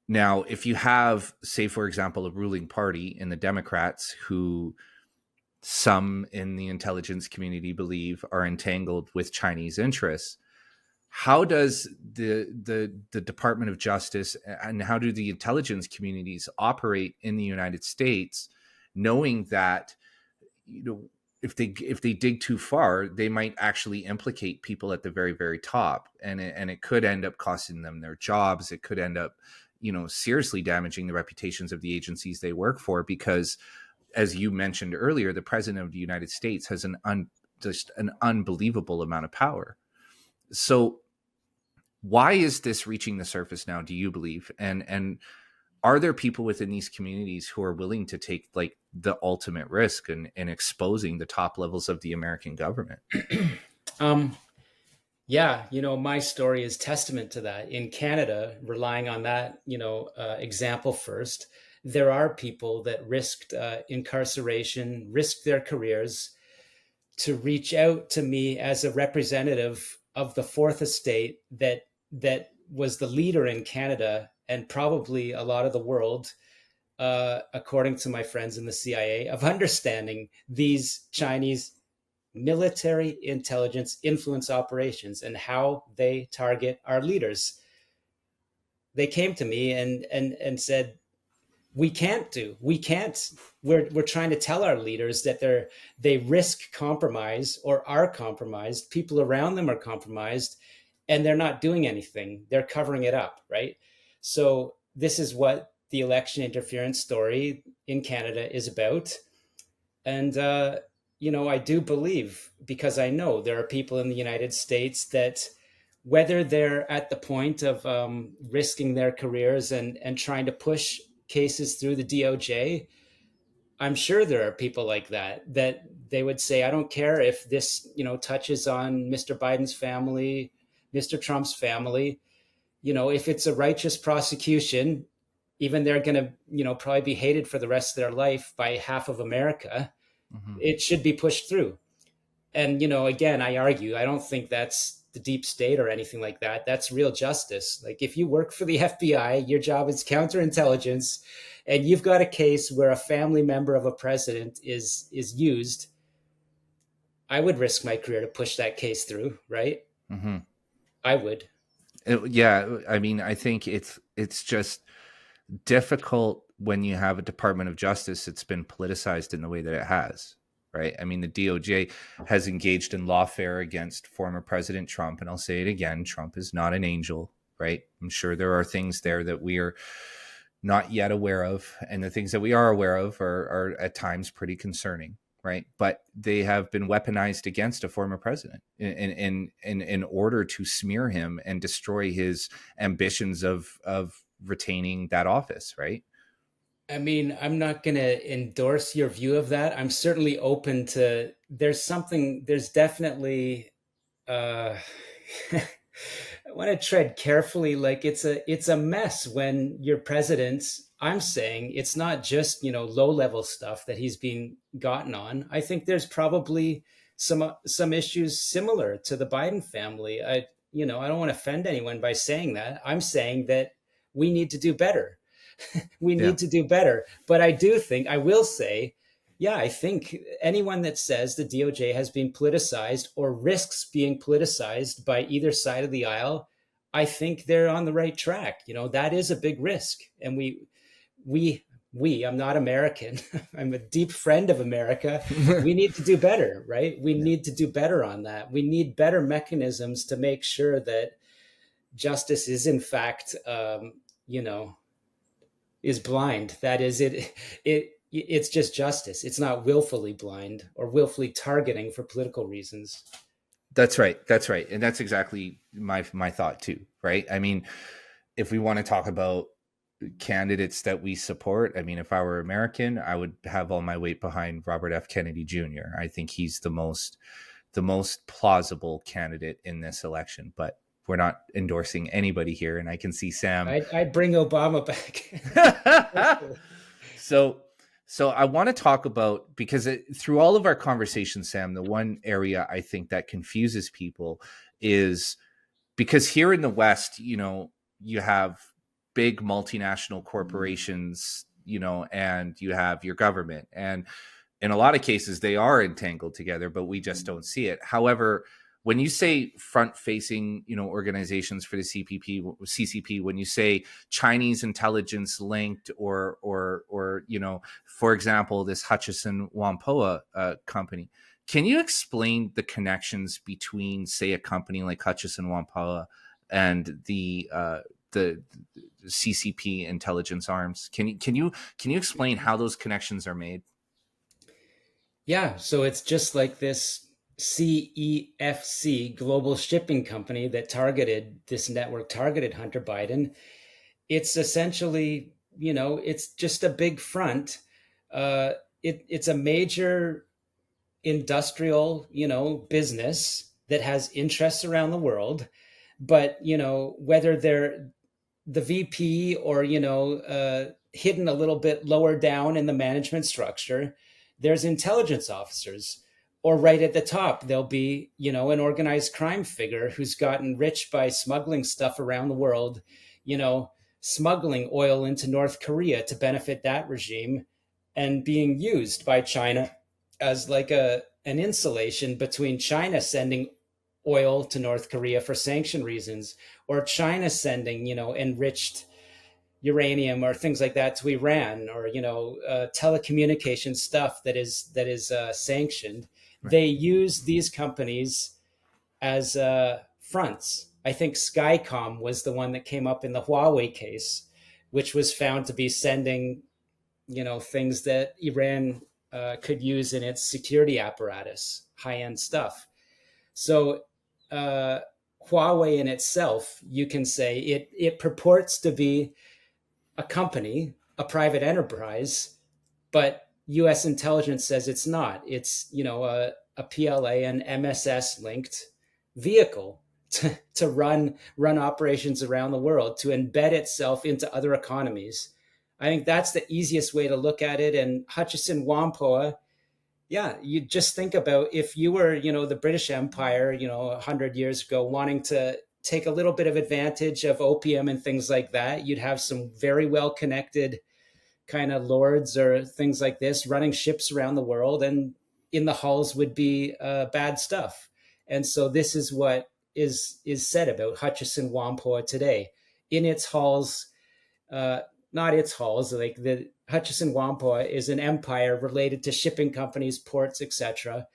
now if you have, say, for example, a ruling party in the Democrats who some in the intelligence community believe are entangled with Chinese interests, how does the Department of Justice and how do the intelligence communities operate in the United States, knowing that, if they dig too far, they might actually implicate people at the very, very top, and it could end up costing them their jobs. It could end up, seriously damaging the reputations of the agencies they work for, because, as you mentioned earlier, the president of the United States has just an unbelievable amount of power. So why is this reaching the surface now, do you believe? And are there people within these communities who are willing to take like the ultimate risk in exposing the top levels of the American government? Yeah, my story is testament to that. In Canada, relying on that, example first, there are people that risked incarceration, risked their careers to reach out to me as a representative of the Fourth Estate that was the leader in Canada and probably a lot of the world, according to my friends in the CIA, of understanding these Chinese military intelligence influence operations and how they target our leaders. They came to me and said, we can't. We're trying to tell our leaders that they risk compromise or are compromised. People around them are compromised, and they're not doing anything. They're covering it up, right? So this is what the election interference story in Canada is about. And I do believe, because I know there are people in the United States that, whether they're at the point of risking their careers and trying to push cases through the DOJ, I'm sure there are people like that they would say, I don't care if this, touches on Mr. Biden's family, Mr. Trump's family, if it's a righteous prosecution, even they're going to, probably be hated for the rest of their life by half of America. Mm-hmm. It should be pushed through. And, again, I argue, I don't think that's the deep state or anything like that. That's real justice. Like, if you work for the FBI, your job is counterintelligence, and you've got a case where a family member of a president is used, I would risk my career to push that case through, right? Mm-hmm. I would. Yeah. I mean, I think it's just difficult when you have a Department of Justice that's been politicized in the way that it has, right? I mean, the DOJ has engaged in lawfare against former President Trump, and I'll say it again, Trump is not an angel, right? I'm sure there are things there that we are not yet aware of, and the things that we are aware of are at times pretty concerning, right? But they have been weaponized against a former president in order to smear him and destroy his ambitions of retaining that office, right? I mean, I'm not going to endorse your view of that. I'm certainly open to, there's definitely, uh, I want to tread carefully. Like it's a mess when your president, I'm saying it's not just, low level stuff that he's been gotten on. I think there's probably some issues similar to the Biden family. I don't want to offend anyone by saying that. I'm saying that we need to do better. We Yeah. need to do better. But I do think, I will say, yeah, I think anyone that says the DOJ has been politicized or risks being politicized by either side of the aisle, I think they're on the right track. That is a big risk. And we, I'm not American. I'm a deep friend of America. We need to do better, right? We Yeah. need to do better on that. We need better mechanisms to make sure that justice is, in fact, you know, is blind. That is, it's just justice. It's not willfully blind or willfully targeting for political reasons. That's right. That's right. And that's exactly my thought too, right? I mean, if we want to talk about candidates that we support, I mean, if I were American, I would have all my weight behind Robert F. Kennedy Jr. I think he's the most plausible candidate in this election, but we're not endorsing anybody here. And I can see Sam. I'd bring Obama back. so so I want to talk about, because through all of our conversations, Sam, the one area I think that confuses people is because here in the West, you have big multinational corporations, and you have your government, and in a lot of cases they are entangled together, but we just don't see it. However, when you say front facing, organizations for the CCP, when you say Chinese intelligence linked, or for example, this Hutchison Whampoa company, can you explain the connections between, say, a company like Hutchison Whampoa and the CCP intelligence arms? Can you explain how those connections are made? Yeah, so it's just like this CEFC, Global Shipping Company, that targeted this network, targeted Hunter Biden. It's essentially, it's just a big front. Uh, it's a major industrial, business that has interests around the world. But, whether they're the VP or, hidden a little bit lower down in the management structure, there's intelligence officers. Or right at the top, there'll be, an organized crime figure who's gotten rich by smuggling stuff around the world, you know, smuggling oil into North Korea to benefit that regime and being used by China as like an insulation between China sending oil to North Korea for sanction reasons, or China sending, enriched uranium or things like that to Iran, or telecommunication stuff that is sanctioned. Right. They use these companies as fronts. I think Skycom was the one that came up in the Huawei case, which was found to be sending, things that Iran could use in its security apparatus, high end stuff. So uh, Huawei in itself, you can say it purports to be a company, a private enterprise, but U.S. intelligence says it's not. It's a PLA and MSS linked vehicle to run operations around the world, to embed itself into other economies. I think that's the easiest way to look at it. And Hutchison Whampoa, yeah, you just think about if you were, the British Empire, 100 years ago, wanting to take a little bit of advantage of opium and things like that, you'd have some very well connected kind of lords or things like this running ships around the world, and in the hulls would be bad stuff. And so this is what is said about Hutchison Whampoa today. In its hulls, uh, not its hulls, like the Hutchison Whampoa is an empire related to shipping companies, ports, etc.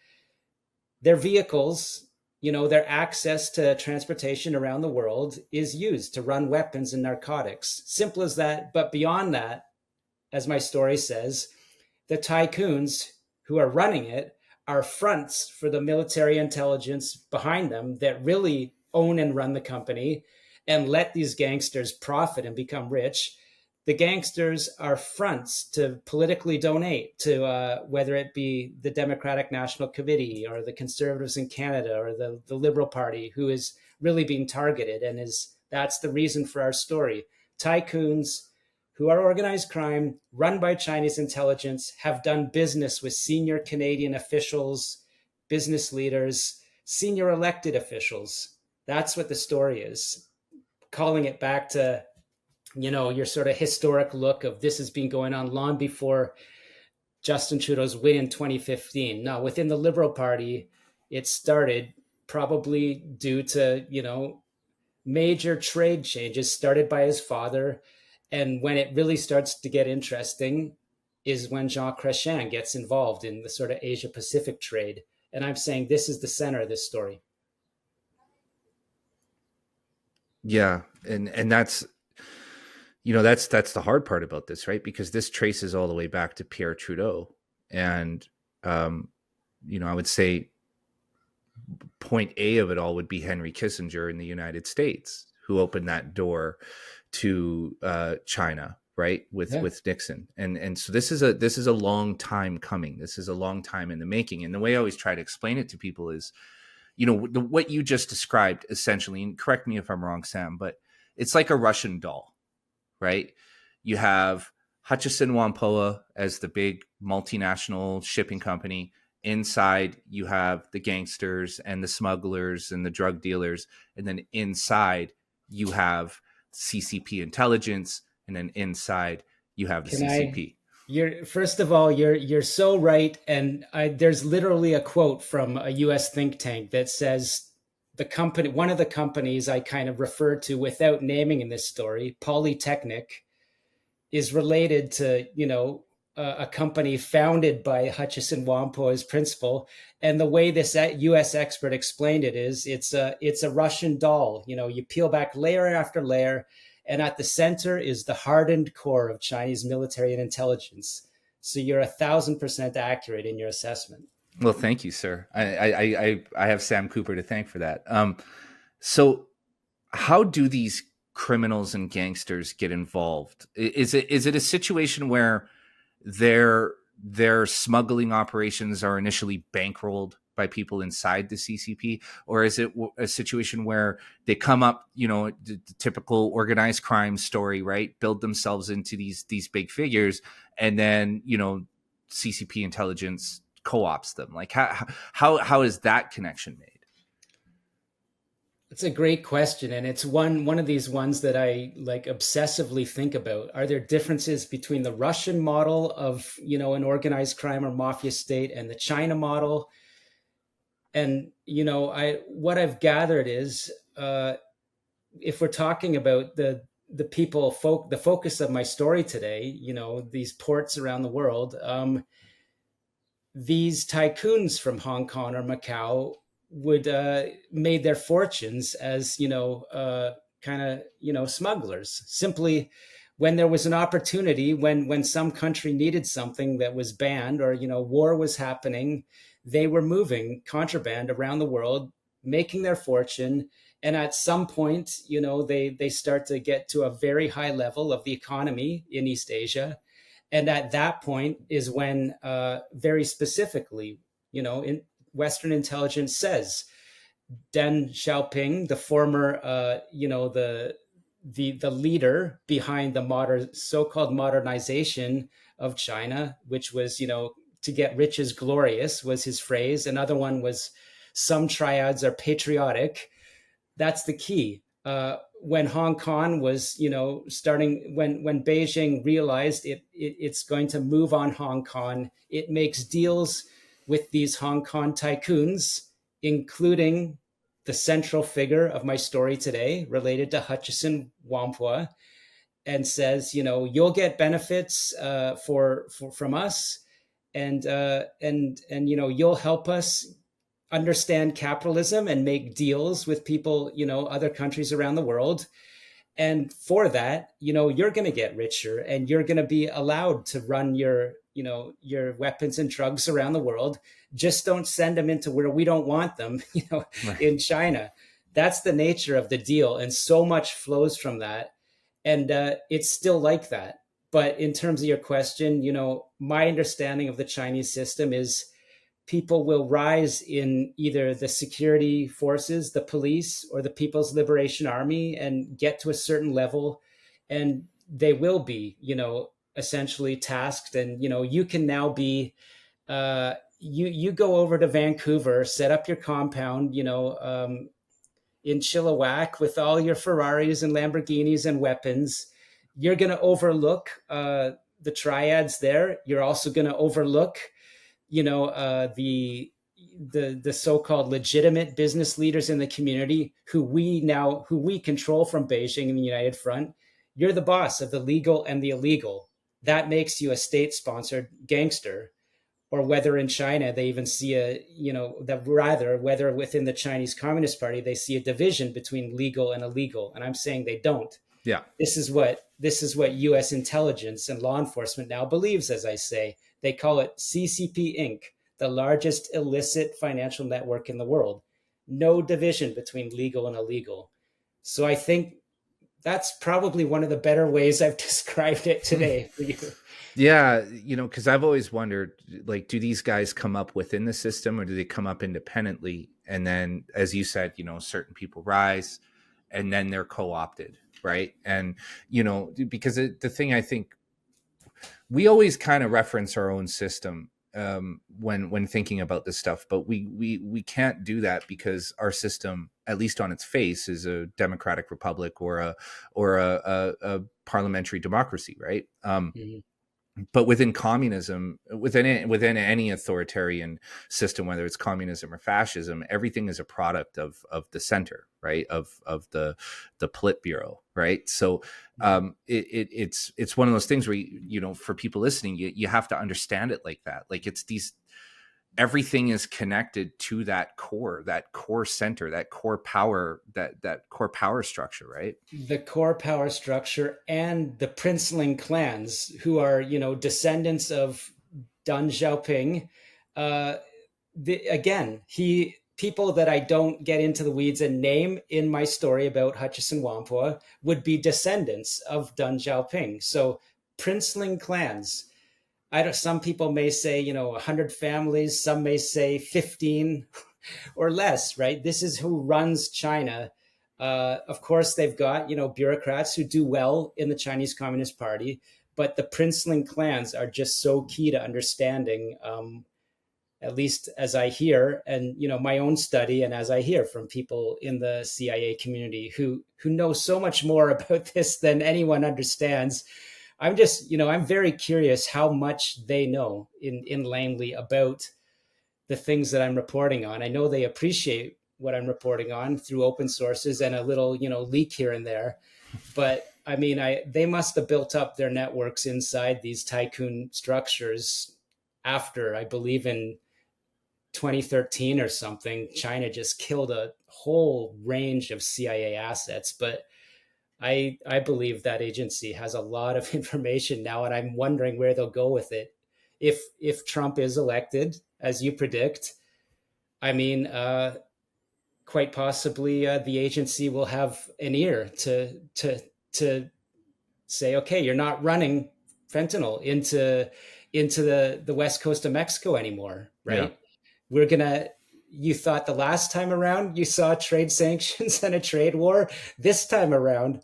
Their vehicles, their access to transportation around the world is used to run weapons and narcotics. Simple as that. But beyond that, as my story says, the tycoons who are running it are fronts for the military intelligence behind them that really own and run the company and let these gangsters profit and become rich. the gangsters are fronts to politically donate to whether it be the Democratic National Committee or the Conservatives in Canada or the Liberal Party, who is really being targeted. And that's the reason for our story. Tycoons who are organized crime, run by Chinese intelligence, have done business with senior Canadian officials, business leaders, senior elected officials. That's what the story is. Calling it back to, your sort of historic look of this has been going on long before Justin Trudeau's win in 2015. Now, within the Liberal Party, it started probably due to, major trade changes started by his father. And when it really starts to get interesting is when Jean Chrétien gets involved in the sort of Asia Pacific trade. And I'm saying this is the center of this story. Yeah. And that's, that's the hard part about this, right? Because this traces all the way back to Pierre Trudeau. And, I would say point A of it all would be Henry Kissinger in the United States, who opened that door to China, right? With Nixon. And so this is a long time coming. This is a long time in the making. And the way I always try to explain it to people is, what you just described essentially, and correct me if I'm wrong, Sam, but it's like a Russian doll, right? You have Hutchison Whampoa as the big multinational shipping company. Inside, you have the gangsters and the smugglers and the drug dealers. And then inside, you have CCP intelligence, and then inside you have the CCP. First of all, you're so right, and there's literally a quote from a U.S. think tank that says one of the companies I kind of referred to without naming in this story, Polytechnic, is related to a company founded by Hutchison Whampoa as principal. And the way this U.S. expert explained it is it's a Russian doll. You peel back layer after layer, and at the center is the hardened core of Chinese military and intelligence. So you're 1,000% accurate in your assessment. Well, thank you, sir. I have Sam Cooper to thank for that. So how do these criminals and gangsters get involved? Is it a situation where their smuggling operations are initially bankrolled by people inside the CCP, or is it a situation where they come up, the typical organized crime story, right? Build themselves into these big figures, and then CCP intelligence co-ops them? Like how is that connection made? It's a great question, and it's one of these ones that I like obsessively think about. Are there differences between the Russian model of an organized crime or mafia state and the China model? And what I've gathered is, if we're talking about the people, the focus of my story today, these ports around the world, these tycoons from Hong Kong or Macau would made their fortunes as smugglers. Simply, when there was an opportunity, when some country needed something that was banned, or war was happening, they were moving contraband around the world, making their fortune. And at some point, they start to get to a very high level of the economy in East Asia. And at that point is when, very specifically, in Western intelligence says Deng Xiaoping, the former, the leader behind the so-called modernization of China, which was, to get rich is glorious, was his phrase. Another one was some triads are patriotic. That's the key. When Hong Kong was, starting, when Beijing realized it's going to move on Hong Kong, it makes deals with these Hong Kong tycoons, including the central figure of my story today, related to Hutchison Whampoa, and says, you'll get benefits from us, and you'll help us understand capitalism and make deals with people, other countries around the world. And for that, you're going to get richer, and you're going to be allowed to run your weapons and drugs around the world. Just don't send them into where we don't want them, right. In China. That's the nature of the deal. And so much flows from that. And it's still like that. But in terms of your question, my understanding of the Chinese system is people will rise in either the security forces, the police, or the People's Liberation Army and get to a certain level. And they will be, essentially tasked. And, you can now be, you go over to Vancouver, set up your compound, in Chilliwack with all your Ferraris and Lamborghinis and weapons. You're going to overlook the triads there. You're also going to overlook, the so-called legitimate business leaders in the community who we control from Beijing and the United Front. You're the boss of the legal and the illegal. That makes you a state-sponsored gangster. Or whether in China they even see whether within the Chinese Communist Party they see a division between legal and illegal. And I'm saying they don't. Yeah. This is what U.S. intelligence and law enforcement now believes. As I say, they call it CCP Inc., the largest illicit financial network in the world. No division between legal and illegal. So I think that's probably one of the better ways I've described it today for you. Yeah, because I've always wondered, like, do these guys come up within the system or do they come up independently? And then, as you said, certain people rise and then they're co-opted, right? And, because the thing I think we always kind of reference our own system when thinking about this stuff, but we can't do that because our system, at least on its face, is a democratic republic or a parliamentary democracy, right? Mm-hmm. But within communism, within any authoritarian system, whether it's communism or fascism, everything is a product of the center, right? Of the Politburo, right? So it's one of those things where for people listening, you have to understand it like that. Like everything is connected to that core center, that core power, that core power structure, right? The core power structure and the princeling clans who are, descendants of Deng Xiaoping. People that I don't get into the weeds and name in my story about Hutchison Whampoa would be descendants of Deng Xiaoping. So princeling clans. Some people may say, 100 families, some may say 15 or less, right? This is who runs China. Of course, they've got, bureaucrats who do well in the Chinese Communist Party, but the princeling clans are just so key to understanding, at least as I hear, and, my own study, and as I hear from people in the CIA community who know so much more about this than anyone understands. I'm very curious how much they know in Langley about the things that I'm reporting on. I know they appreciate what I'm reporting on through open sources and a little, leak here and there. But I mean, they must have built up their networks inside these tycoon structures after, I believe in 2013 or something, China just killed a whole range of CIA assets. But I believe that agency has a lot of information now, and I'm wondering where they'll go with it. If Trump is elected, as you predict, I mean, quite possibly the agency will have an ear to say, okay, you're not running fentanyl into the west coast of Mexico anymore, right? Yeah. You thought the last time around you saw trade sanctions and a trade war. This time around,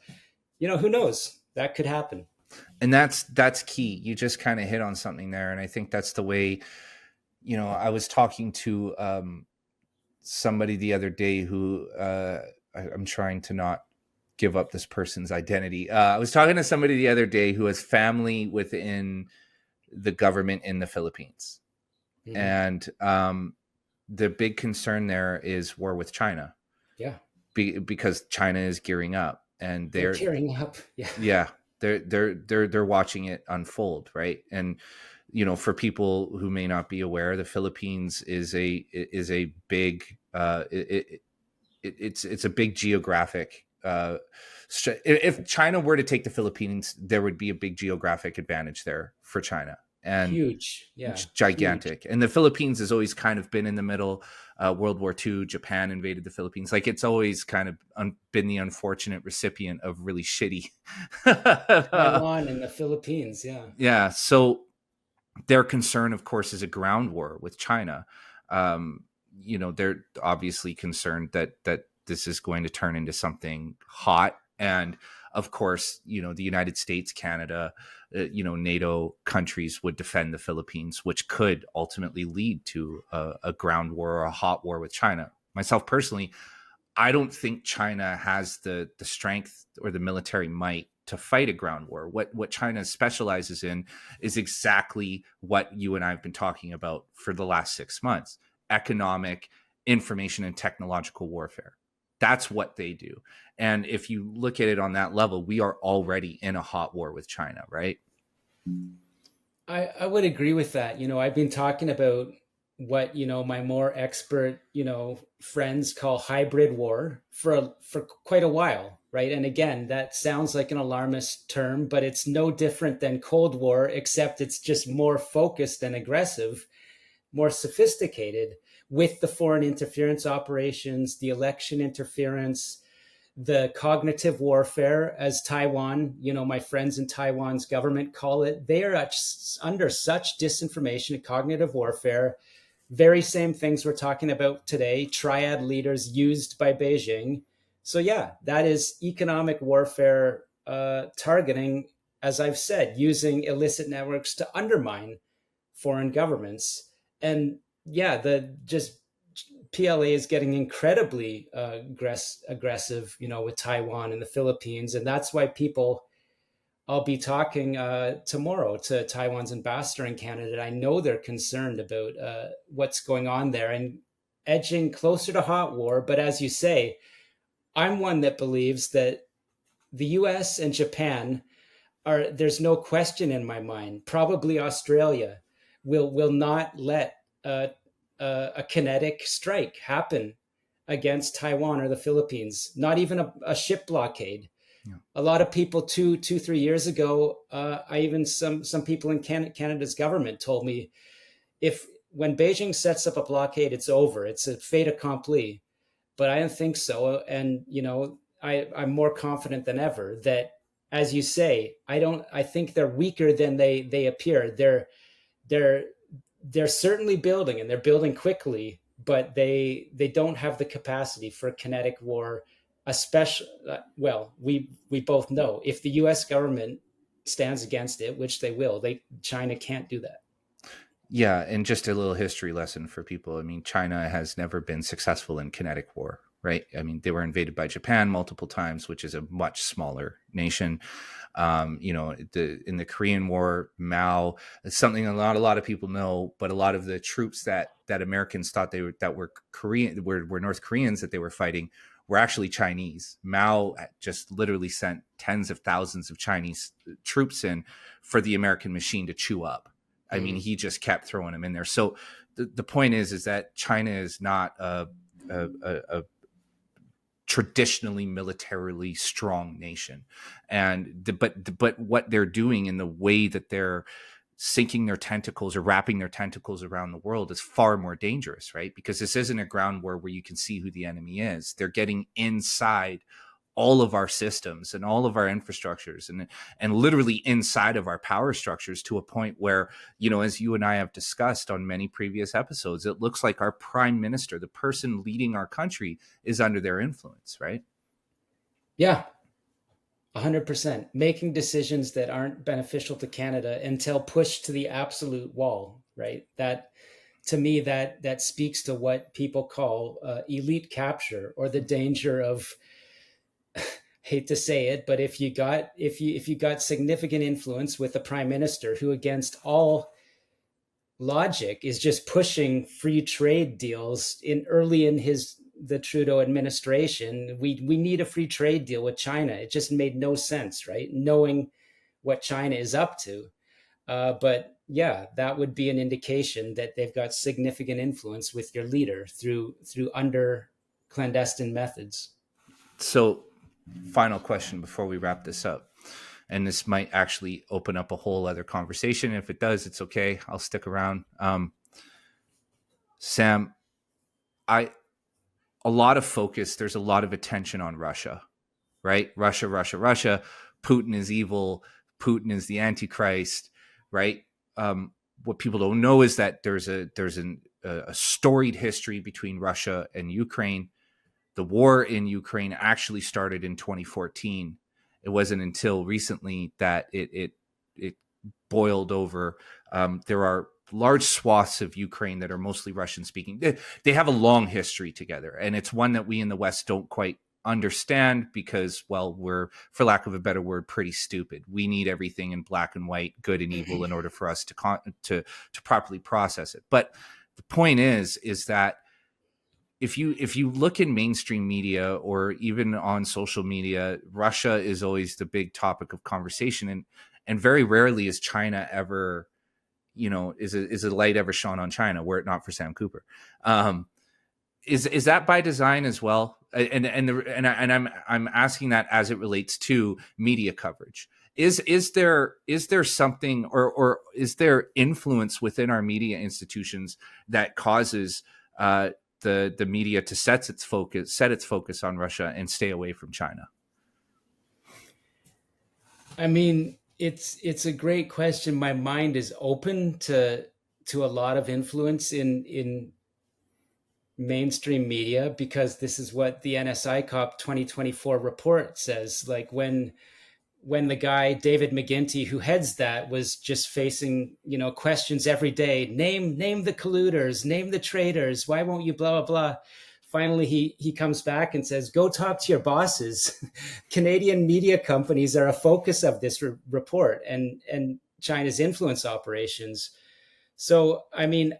who knows? That could happen. And that's key. You just kind of hit on something there. And I think that's the way, I was talking to somebody the other day who I'm trying to not give up this person's identity. I was talking to somebody the other day who has family within the government in the Philippines. Mm-hmm. And the big concern there is war with China. Yeah. Because China is gearing up. And they're gearing up. Yeah. They're watching it unfold, right? And for people who may not be aware, the Philippines is a big it's a big geographic. If China were to take the Philippines, there would be a big geographic advantage there for China, and Huge. Yeah. Huge. gigantic. And the Philippines has always kind of been in the middle. World War II, Japan invaded the Philippines. Like, it's always kind of been the unfortunate recipient of really shitty. Taiwan and the Philippines. Yeah. Yeah. So their concern, of course, is a ground war with China. Um, they're obviously concerned that this is going to turn into something hot. And of course, the United States, Canada, NATO countries would defend the Philippines, which could ultimately lead to a ground war or a hot war with China. Myself personally, I don't think China has the strength or the military might to fight a ground war. What China specializes in is exactly what you and I have been talking about for the last 6 months: economic, information, and technological warfare. That's what they do. And if you look at it on that level, we are already in a hot war with China, right? I would agree with that. I've been talking about what, my more expert, friends call hybrid war for quite a while, right? And again, that sounds like an alarmist term, but it's no different than Cold War, except it's just more focused and aggressive, more sophisticated, with the foreign interference operations, the election interference, the cognitive warfare, as Taiwan, my friends in Taiwan's government call it. They are under such disinformation and cognitive warfare. Very same things we're talking about today, triad leaders used by Beijing. So yeah, that is economic warfare, targeting, as I've said, using illicit networks to undermine foreign governments. And yeah, the just PLA is getting incredibly aggressive, with Taiwan and the Philippines, and that's why people. I'll be talking tomorrow to Taiwan's ambassador in Canada. I know they're concerned about what's going on there and edging closer to hot war. But as you say, I'm one that believes that the U.S. and Japan are. There's no question in my mind. Probably Australia will not let a kinetic strike happen against Taiwan or the Philippines. Not even a ship blockade. Yeah. A lot of people 3 years ago, I even some people in Canada's government told me, if when Beijing sets up a blockade, it's over. It's a fait accompli. But I don't think so. And I'm more confident than ever that, as you say, I think they're weaker than they appear. They're they're certainly building, and they're building quickly, but they don't have the capacity for kinetic war. Especially, well, we both know if the U.S. government stands against it, which they will, China can't do that. Yeah, and just a little history lesson for people. I mean, China has never been successful in kinetic war, right? I mean, they were invaded by Japan multiple times, which is a much smaller nation. In the Korean War, Mao, it's something not a lot of people know, but a lot of the troops that Americans thought that were Korean, were North Koreans that they were fighting, were actually Chinese. Mao just literally sent tens of thousands of Chinese troops in for the American machine to chew up. I mean, he just kept throwing them in there. So the point is that China is not a traditionally militarily strong nation, but what they're doing in the way that they're sinking their tentacles or wrapping their tentacles around the world is far more dangerous, right? Because this isn't a ground war where you can see who the enemy is. They're getting inside all of our systems and all of our infrastructures and literally inside of our power structures, to a point where, as you and I have discussed on many previous episodes, it looks like our prime minister, the person leading our country, is under their influence, right? Yeah, 100%. Making decisions that aren't beneficial to Canada until pushed to the absolute wall, right? That, to me, that speaks to what people call elite capture, or the danger of, hate to say it, but if you got significant influence with the prime minister, who against all logic is just pushing free trade deals early in the Trudeau administration. We need a free trade deal with China. It just made no sense, right? Knowing what China is up to. But yeah, that would be an indication that they've got significant influence with your leader through under clandestine methods. So, final question before we wrap this up. and this might actually open up a whole other conversation. If it does, it's okay. I'll stick around. Sam, I a lot of focus. There's a lot of attention on Russia, right? Russia, Russia, Russia. Putin is evil. Putin is the Antichrist, right? What people don't know is that there's a storied history between Russia and Ukraine. The war in Ukraine actually started in 2014. It wasn't until recently that it boiled over. There are large swaths of Ukraine that are mostly Russian speaking. They have a long history together, and it's one that we in the West don't quite understand because, well, we're, for lack of a better word, pretty stupid. We need everything in black and white, good and evil, in order for us to properly process it. But the point is that if you look in mainstream media or even on social media, Russia is always the big topic of conversation, and very rarely is China ever, is a light ever shone on China, were it not for Sam Cooper. Is that by design as well? And I'm asking that as it relates to media coverage. Is there something or is there influence within our media institutions that causes the media to set its focus on Russia and stay away from China? I mean, it's a great question. My mind is open to a lot of influence in mainstream media, because this is what the NSICOP 2024 report says. Like when the guy David McGinty, who heads that, was just facing questions every day, name the colluders, name the traitors, why won't you blah blah blah. Finally he comes back and says, go talk to your bosses. Canadian media companies are a focus of this report, and China's influence operations. So I mean,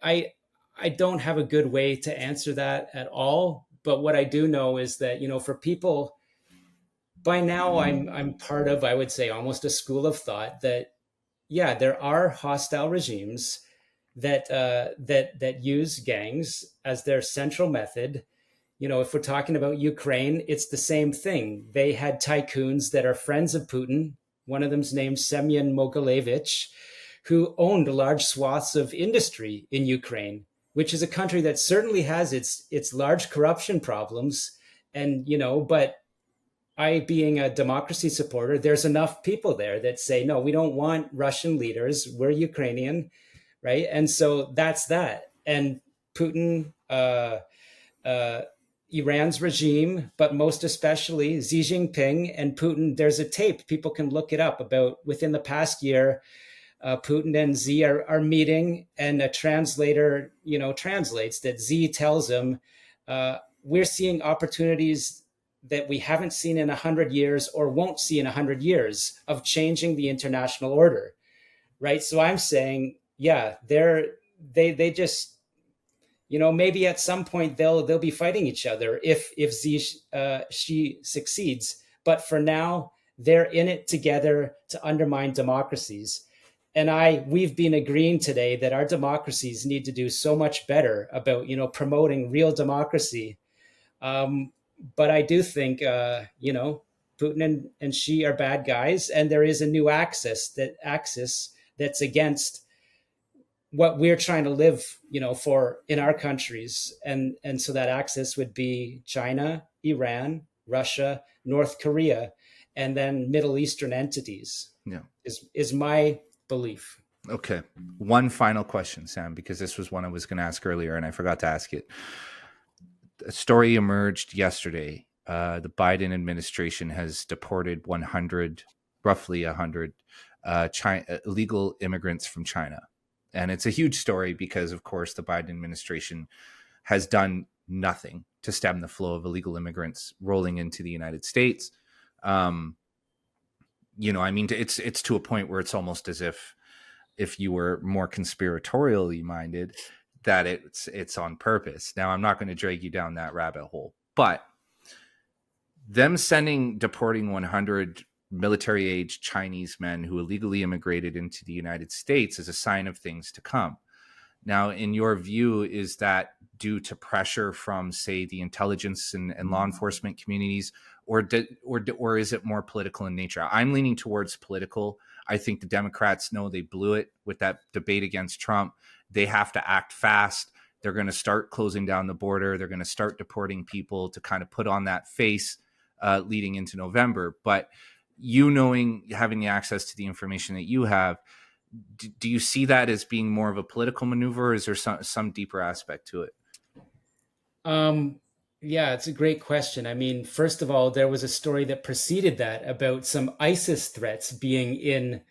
I don't have a good way to answer that at all. But what I do know is that, for people, by now I'm part of, I would say, almost a school of thought that, yeah, there are hostile regimes that use gangs as their central method. If we're talking about Ukraine, it's the same thing. They had tycoons that are friends of Putin. One of them's named Semyon Mogilevich, who owned large swaths of industry in Ukraine, which is a country that certainly has its large corruption problems. And, but I, being a democracy supporter, there's enough people there that say, no, we don't want Russian leaders. We're Ukrainian, right? And so that's that. And Putin, Iran's regime, but most especially Xi Jinping and Putin. There's a tape, people can look it up, about within the past year, Putin and Xi are meeting, and a translator, translates that Xi tells him, we're seeing opportunities that we haven't seen in 100 years or won't see in 100 years of changing the international order, right? So I'm saying, yeah, they just, maybe at some point they'll be fighting each other if Xi succeeds. But for now, they're in it together to undermine democracies. And we've been agreeing today that our democracies need to do so much better about, promoting real democracy. But I do think, Putin and Xi are bad guys, and there is a new axis that's against what we're trying to live, for in our countries. And so that axis would be China, Iran, Russia, North Korea, and then Middle Eastern entities. Yeah, is my belief. Okay. One final question, Sam, because this was one I was going to ask earlier and I forgot to ask it. A story emerged yesterday. The Biden administration has deported roughly 100 illegal immigrants from China. And it's a huge story because, of course, the Biden administration has done nothing to stem the flow of illegal immigrants rolling into the United States. It's to a point where it's almost as if you were more conspiratorially minded, that it's on purpose. Now, I'm not going to drag you down that rabbit hole, but them deporting 100 military-age Chinese men who illegally immigrated into the United States is a sign of things to come. Now, in your view, is that due to pressure from, say, the intelligence and law enforcement communities, or is it more political in nature? I'm leaning towards political. I think the Democrats know they blew it with that debate against Trump. They have to act fast. They're going to start closing down the border. They're going to start deporting people to kind of put on that face leading into November. But you knowing, having the access to the information that you have, do you see that as being more of a political maneuver, or is there some deeper aspect to it? Um, yeah, it's a great question. I mean, first of all, there was a story that preceded that about some ISIS threats being in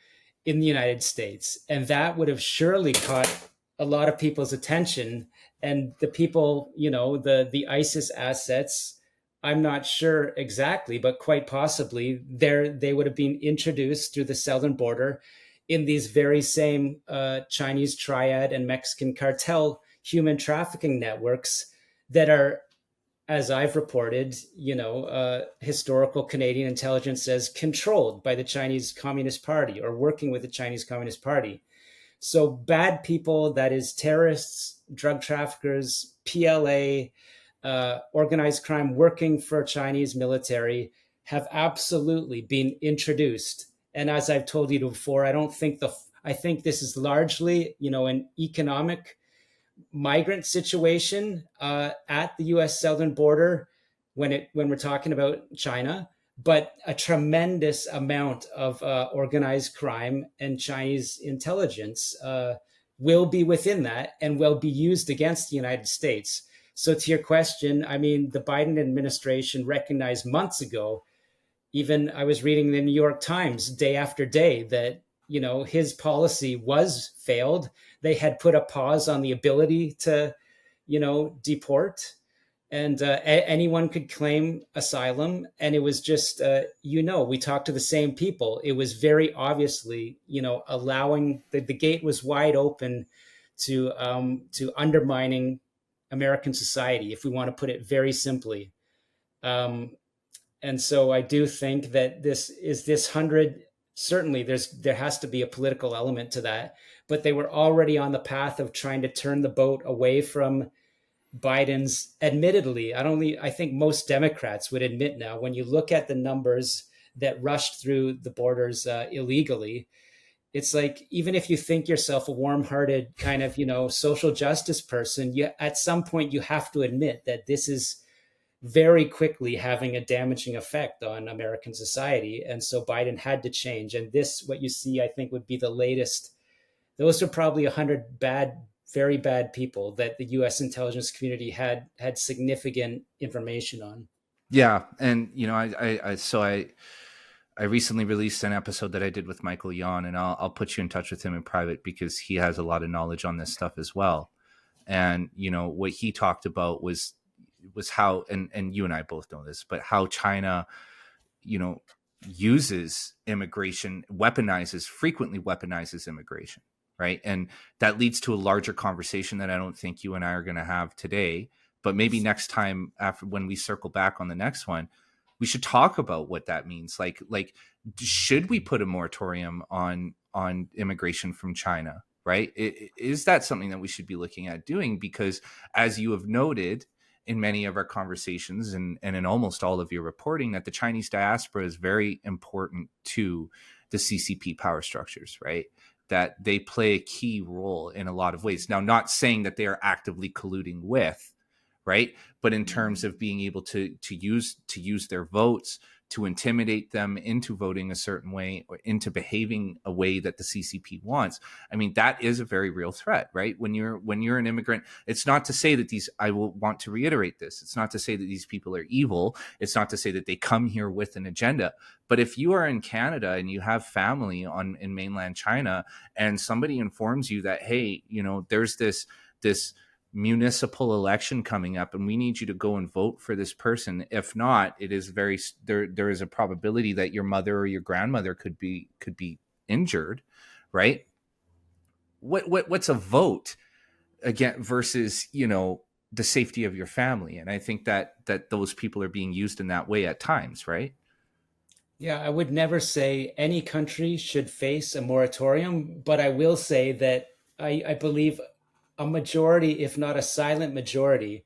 the United States, and that would have surely caught a lot of people's attention. And the people, the ISIS assets, I'm not sure exactly, but quite possibly they would have been introduced through the southern border in these very same Chinese triad and Mexican cartel human trafficking networks that are, as I've reported, historical Canadian intelligence says controlled by the Chinese Communist Party or working with the Chinese Communist Party. So bad people, that is terrorists, drug traffickers, PLA, organized crime working for Chinese military have absolutely been introduced. And as I've told you before, I think this is largely, an economic migrant situation at the U.S. southern border when we're talking about China, but a tremendous amount of organized crime and Chinese intelligence will be within that and will be used against the United States. So to your question, I mean, the Biden administration recognized months ago, even I was reading the New York Times day after day that, his policy was failed. They had put a pause on the ability to, deport, and anyone could claim asylum. And it was just, we talked to the same people. It was very obviously, allowing the gate was wide open to undermining American society, if we want to put it very simply. Um, and so I do think that this 100, certainly there has to be a political element to that, but they were already on the path of trying to turn the boat away from Biden's. Admittedly, I think most Democrats would admit now, when you look at the numbers that rushed through the borders illegally, it's like, even if you think yourself a warm-hearted kind of, social justice person, you at some point you have to admit that this is very quickly having a damaging effect on American society. And so Biden had to change. And this, what you see, I think would be the latest. Those are probably 100 very bad people that the U.S. intelligence community had significant information on. Yeah, and I recently released an episode that I did with Michael Yon, and I'll put you in touch with him in private because he has a lot of knowledge on this stuff as well. And what he talked about was how, and you and I both know this, but how China, uses immigration, frequently weaponizes immigration, right? And that leads to a larger conversation that I don't think you and I are going to have today, but maybe next time, after, when we circle back on the next one, we should talk about what that means. Like, should we put a moratorium on immigration from China? Right? Is that something that we should be looking at doing? Because as you have noted in many of our conversations and in almost all of your reporting, that the Chinese diaspora is very important to the CCP power structures, right? That they play a key role in a lot of ways. Now, not saying that they are actively colluding with, right? But in terms of being able to use their votes to intimidate them into voting a certain way or into behaving a way that the CCP wants. I mean, that is a very real threat, right? When you're an immigrant, it's not to say that I will want to reiterate this. It's not to say that these people are evil. It's not to say that they come here with an agenda. But if you are in Canada and you have family in mainland China and somebody informs you that, hey, there's this municipal election coming up and we need you to go and vote for this person. If not, it is there is a probability that your mother or your grandmother could be injured, right? What's a vote again versus, the safety of your family? And I think that those people are being used in that way at times, right? Yeah, I would never say any country should face a moratorium, but I will say that I believe a majority, if not a silent majority,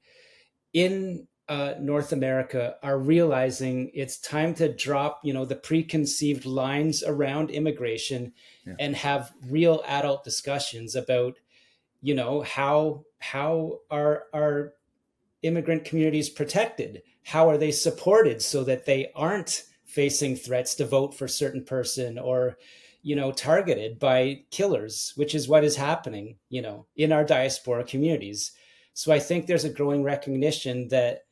in North America are realizing it's time to drop, the preconceived lines around immigration Yeah. and have real adult discussions about, how are our immigrant communities protected? How are they supported so that they aren't facing threats to vote for a certain person or, targeted by killers, which is what is happening, in our diaspora communities. So I think there's a growing recognition that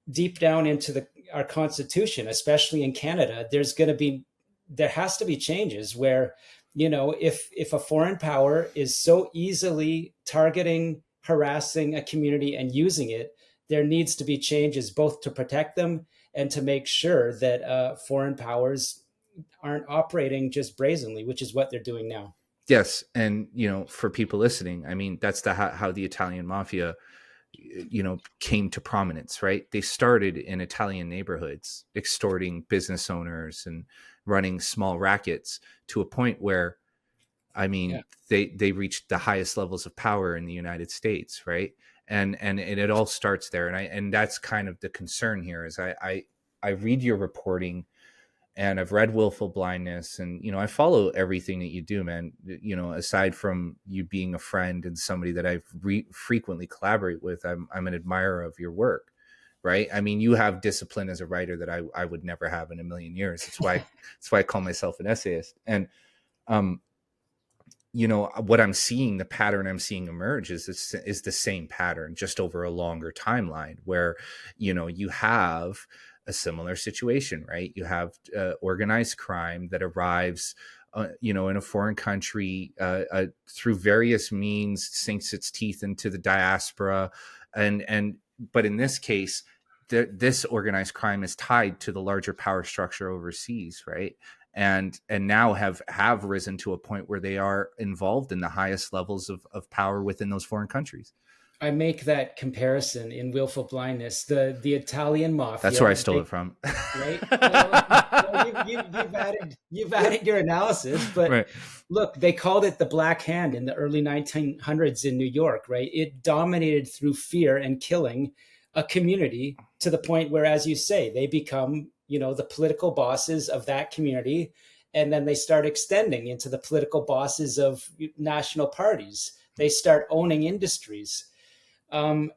deep down into our constitution, especially in Canada, there has to be changes where, if a foreign power is so easily targeting, harassing a community and using it, there needs to be changes both to protect them and to make sure that foreign powers aren't operating just brazenly, which is what they're doing now. Yes, and for people listening, I mean, that's how the Italian mafia came to prominence, right? They started in Italian neighborhoods extorting business owners and running small rackets to a point where, I mean, Yeah. they reached the highest levels of power in the United States, right? And it all starts there, and that's kind of the concern here. Is I read your reporting, and I've read Willful Blindness, and I follow everything that you do, man. Aside from you being a friend and somebody that I frequently collaborate with, I'm an admirer of your work, right? I mean, you have discipline as a writer that I would never have in a million years. That's why I call myself an essayist. And um, what I'm seeing, the pattern I'm seeing emerge is the same pattern, just over a longer timeline, where you have a similar situation, right? You have organized crime that arrives in a foreign country through various means, sinks its teeth into the diaspora, and but in this case, this organized crime is tied to the larger power structure overseas, right? And now have risen to a point where they are involved in the highest levels of power within those foreign countries. I make that comparison in Willful Blindness. The Italian That's where I mafia, stole it from. right? Well, you've added your analysis, but Right. look, they called it the Black Hand in the early 1900s in New York, right? It dominated through fear and killing a community to the point where, as you say, they become, the political bosses of that community, and then they start extending into the political bosses of national parties. They start owning industries, and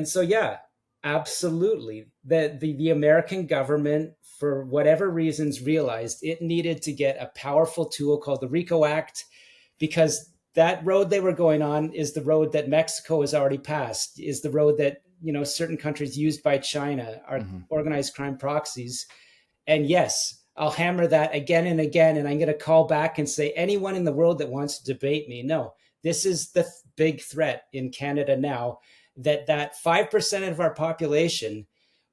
so yeah, absolutely. The American government, for whatever reasons, realized it needed to get a powerful tool called the RICO Act, because that road they were going on is the road that Mexico has already passed, is the road that certain countries used by China are Mm-hmm. organized crime proxies. And yes, I'll hammer that again and again. And I'm going to call back and say, anyone in the world that wants to debate me, no, this is the big threat in Canada now, that 5% of our population,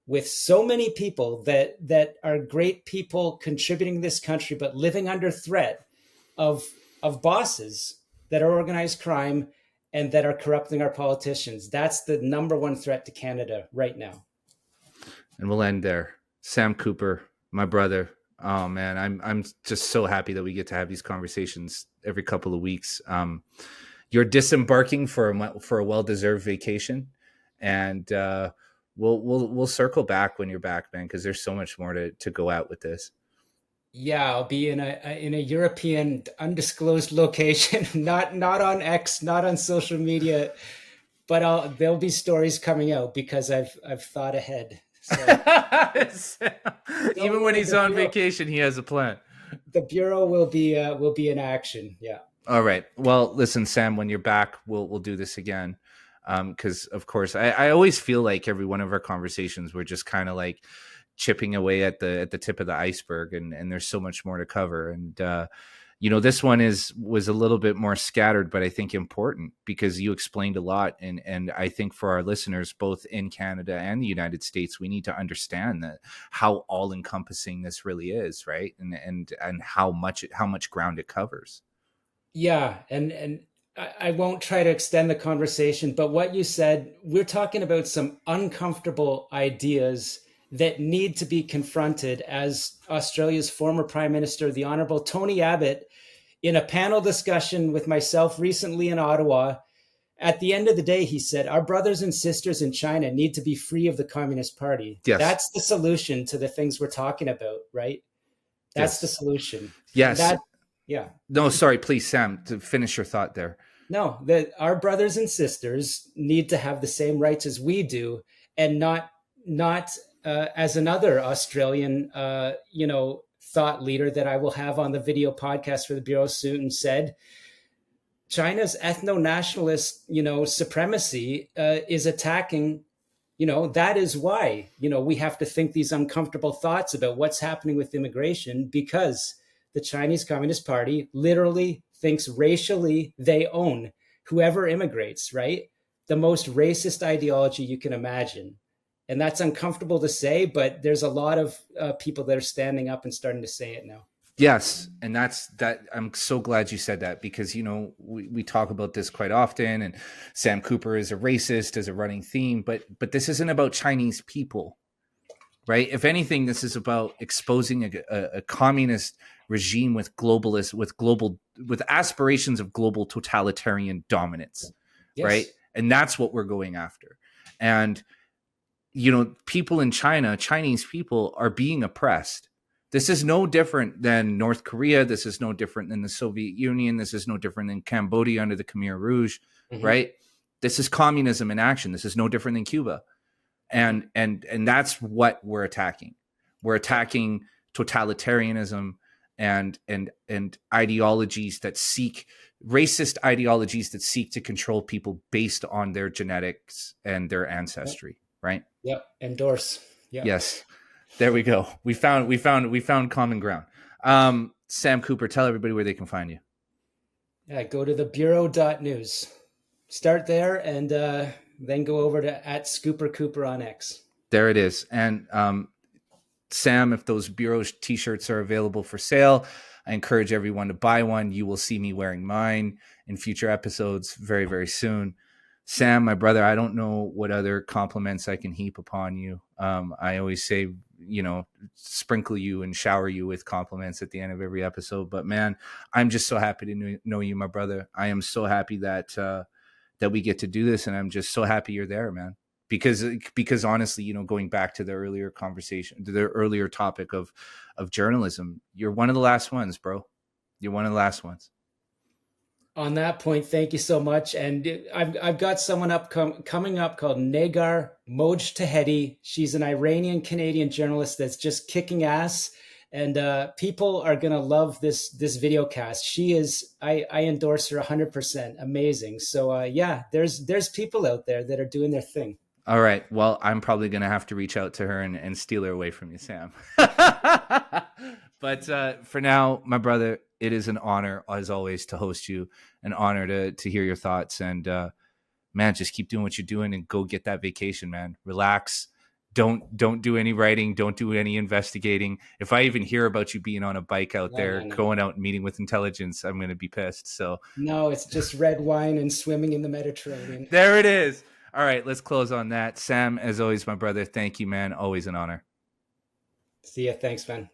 with so many people that are great people contributing to this country, but living under threat of bosses that are organized crime and that are corrupting our politicians. That's the number one threat to Canada right now. And we'll end there. Sam Cooper, my brother. Oh man, I'm just so happy that we get to have these conversations every couple of weeks. You're disembarking for a well-deserved vacation, and we'll circle back when you're back, man, because there's so much more to go out with this. Yeah, I'll be in a European undisclosed location, not on X, not on social media, but there'll be stories coming out because I've thought ahead. So Even when he's on vacation, he has a plan. The Bureau will be in action. Yeah. All right. Well, listen, Sam, when you're back, we'll do this again. Because of course, I always feel like every one of our conversations, we're just kind of like chipping away at the tip of the iceberg, and there's so much more to cover. And this one was a little bit more scattered, but I think important, because you explained a lot, and I think for our listeners, both in Canada and the United States, we need to understand that how all encompassing this really is, right? And how much ground it covers. Yeah, and I won't try to extend the conversation, but what you said, we're talking about some uncomfortable ideas that need to be confronted, as Australia's former Prime Minister, the Honorable Tony Abbott, in a panel discussion with myself recently in Ottawa, at the end of the day, he said, our brothers and sisters in China need to be free of the Communist Party. Yes. That's the solution to the things we're talking about, right? That's the solution. Yes. That, yeah. No, sorry, please, Sam, to finish your thought there. No, that our brothers and sisters need to have the same rights as we do, and not as another Australian, thought leader that I will have on the video podcast for the Bureau soon said, China's ethno-nationalist, supremacy is attacking, that is why, we have to think these uncomfortable thoughts about what's happening with immigration, because the Chinese Communist Party literally thinks racially they own whoever immigrates, right? The most racist ideology you can imagine. And that's uncomfortable to say, but there's a lot of people that are standing up and starting to say it now. Yes. And that. I'm so glad you said that, because, we talk about this quite often, and Sam Cooper is a racist as a running theme, but this isn't about Chinese people, right? If anything, this is about exposing a communist regime with aspirations of global totalitarian dominance, yes. Right? And that's what we're going after. And, people in China, Chinese people, are being oppressed. This is no different than North Korea. This is no different than the Soviet Union. This is no different than Cambodia under the Khmer Rouge, right? This is communism in action. This is no different than Cuba. And that's what we're attacking. We're attacking totalitarianism and ideologies that seek, racist ideologies that seek to control people based on their genetics and their ancestry, right? Yep. Endorse. Yep. Yes. There we go. We found common ground. Sam Cooper, tell everybody where they can find you. Yeah, go to thebureau.news. Start there, and then go over to @ScooperCooper on X. There it is. And Sam, if those Bureau t-shirts are available for sale, I encourage everyone to buy one. You will see me wearing mine in future episodes very, very soon. Sam, my brother, I don't know what other compliments I can heap upon you. I always say, sprinkle you and shower you with compliments at the end of every episode. But man, I'm just so happy to know you, my brother. I am so happy that we get to do this, and I'm just so happy you're there, man. Because honestly, going back to the earlier conversation, to the earlier topic of journalism, you're one of the last ones, bro. You're one of the last ones. On that point, thank you so much. And I've got someone coming up called Negar Mojtahedi. She's an Iranian-Canadian journalist that's just kicking ass. And people are going to love this video cast. She is, I endorse her 100%. Amazing. So yeah, there's people out there that are doing their thing. All right. Well, I'm probably going to have to reach out to her and steal her away from you, Sam. But for now, my brother, it is an honor, as always, to host you, an honor to hear your thoughts. And man, just keep doing what you're doing and go get that vacation, man. Relax. Don't do any writing. Don't do any investigating. If I even hear about you being on a bike out there, going out and meeting with intelligence, I'm going to be pissed. So no, it's just red wine and swimming in the Mediterranean. There it is. All right, let's close on that. Sam, as always, my brother, thank you, man. Always an honor. See ya. Thanks, man.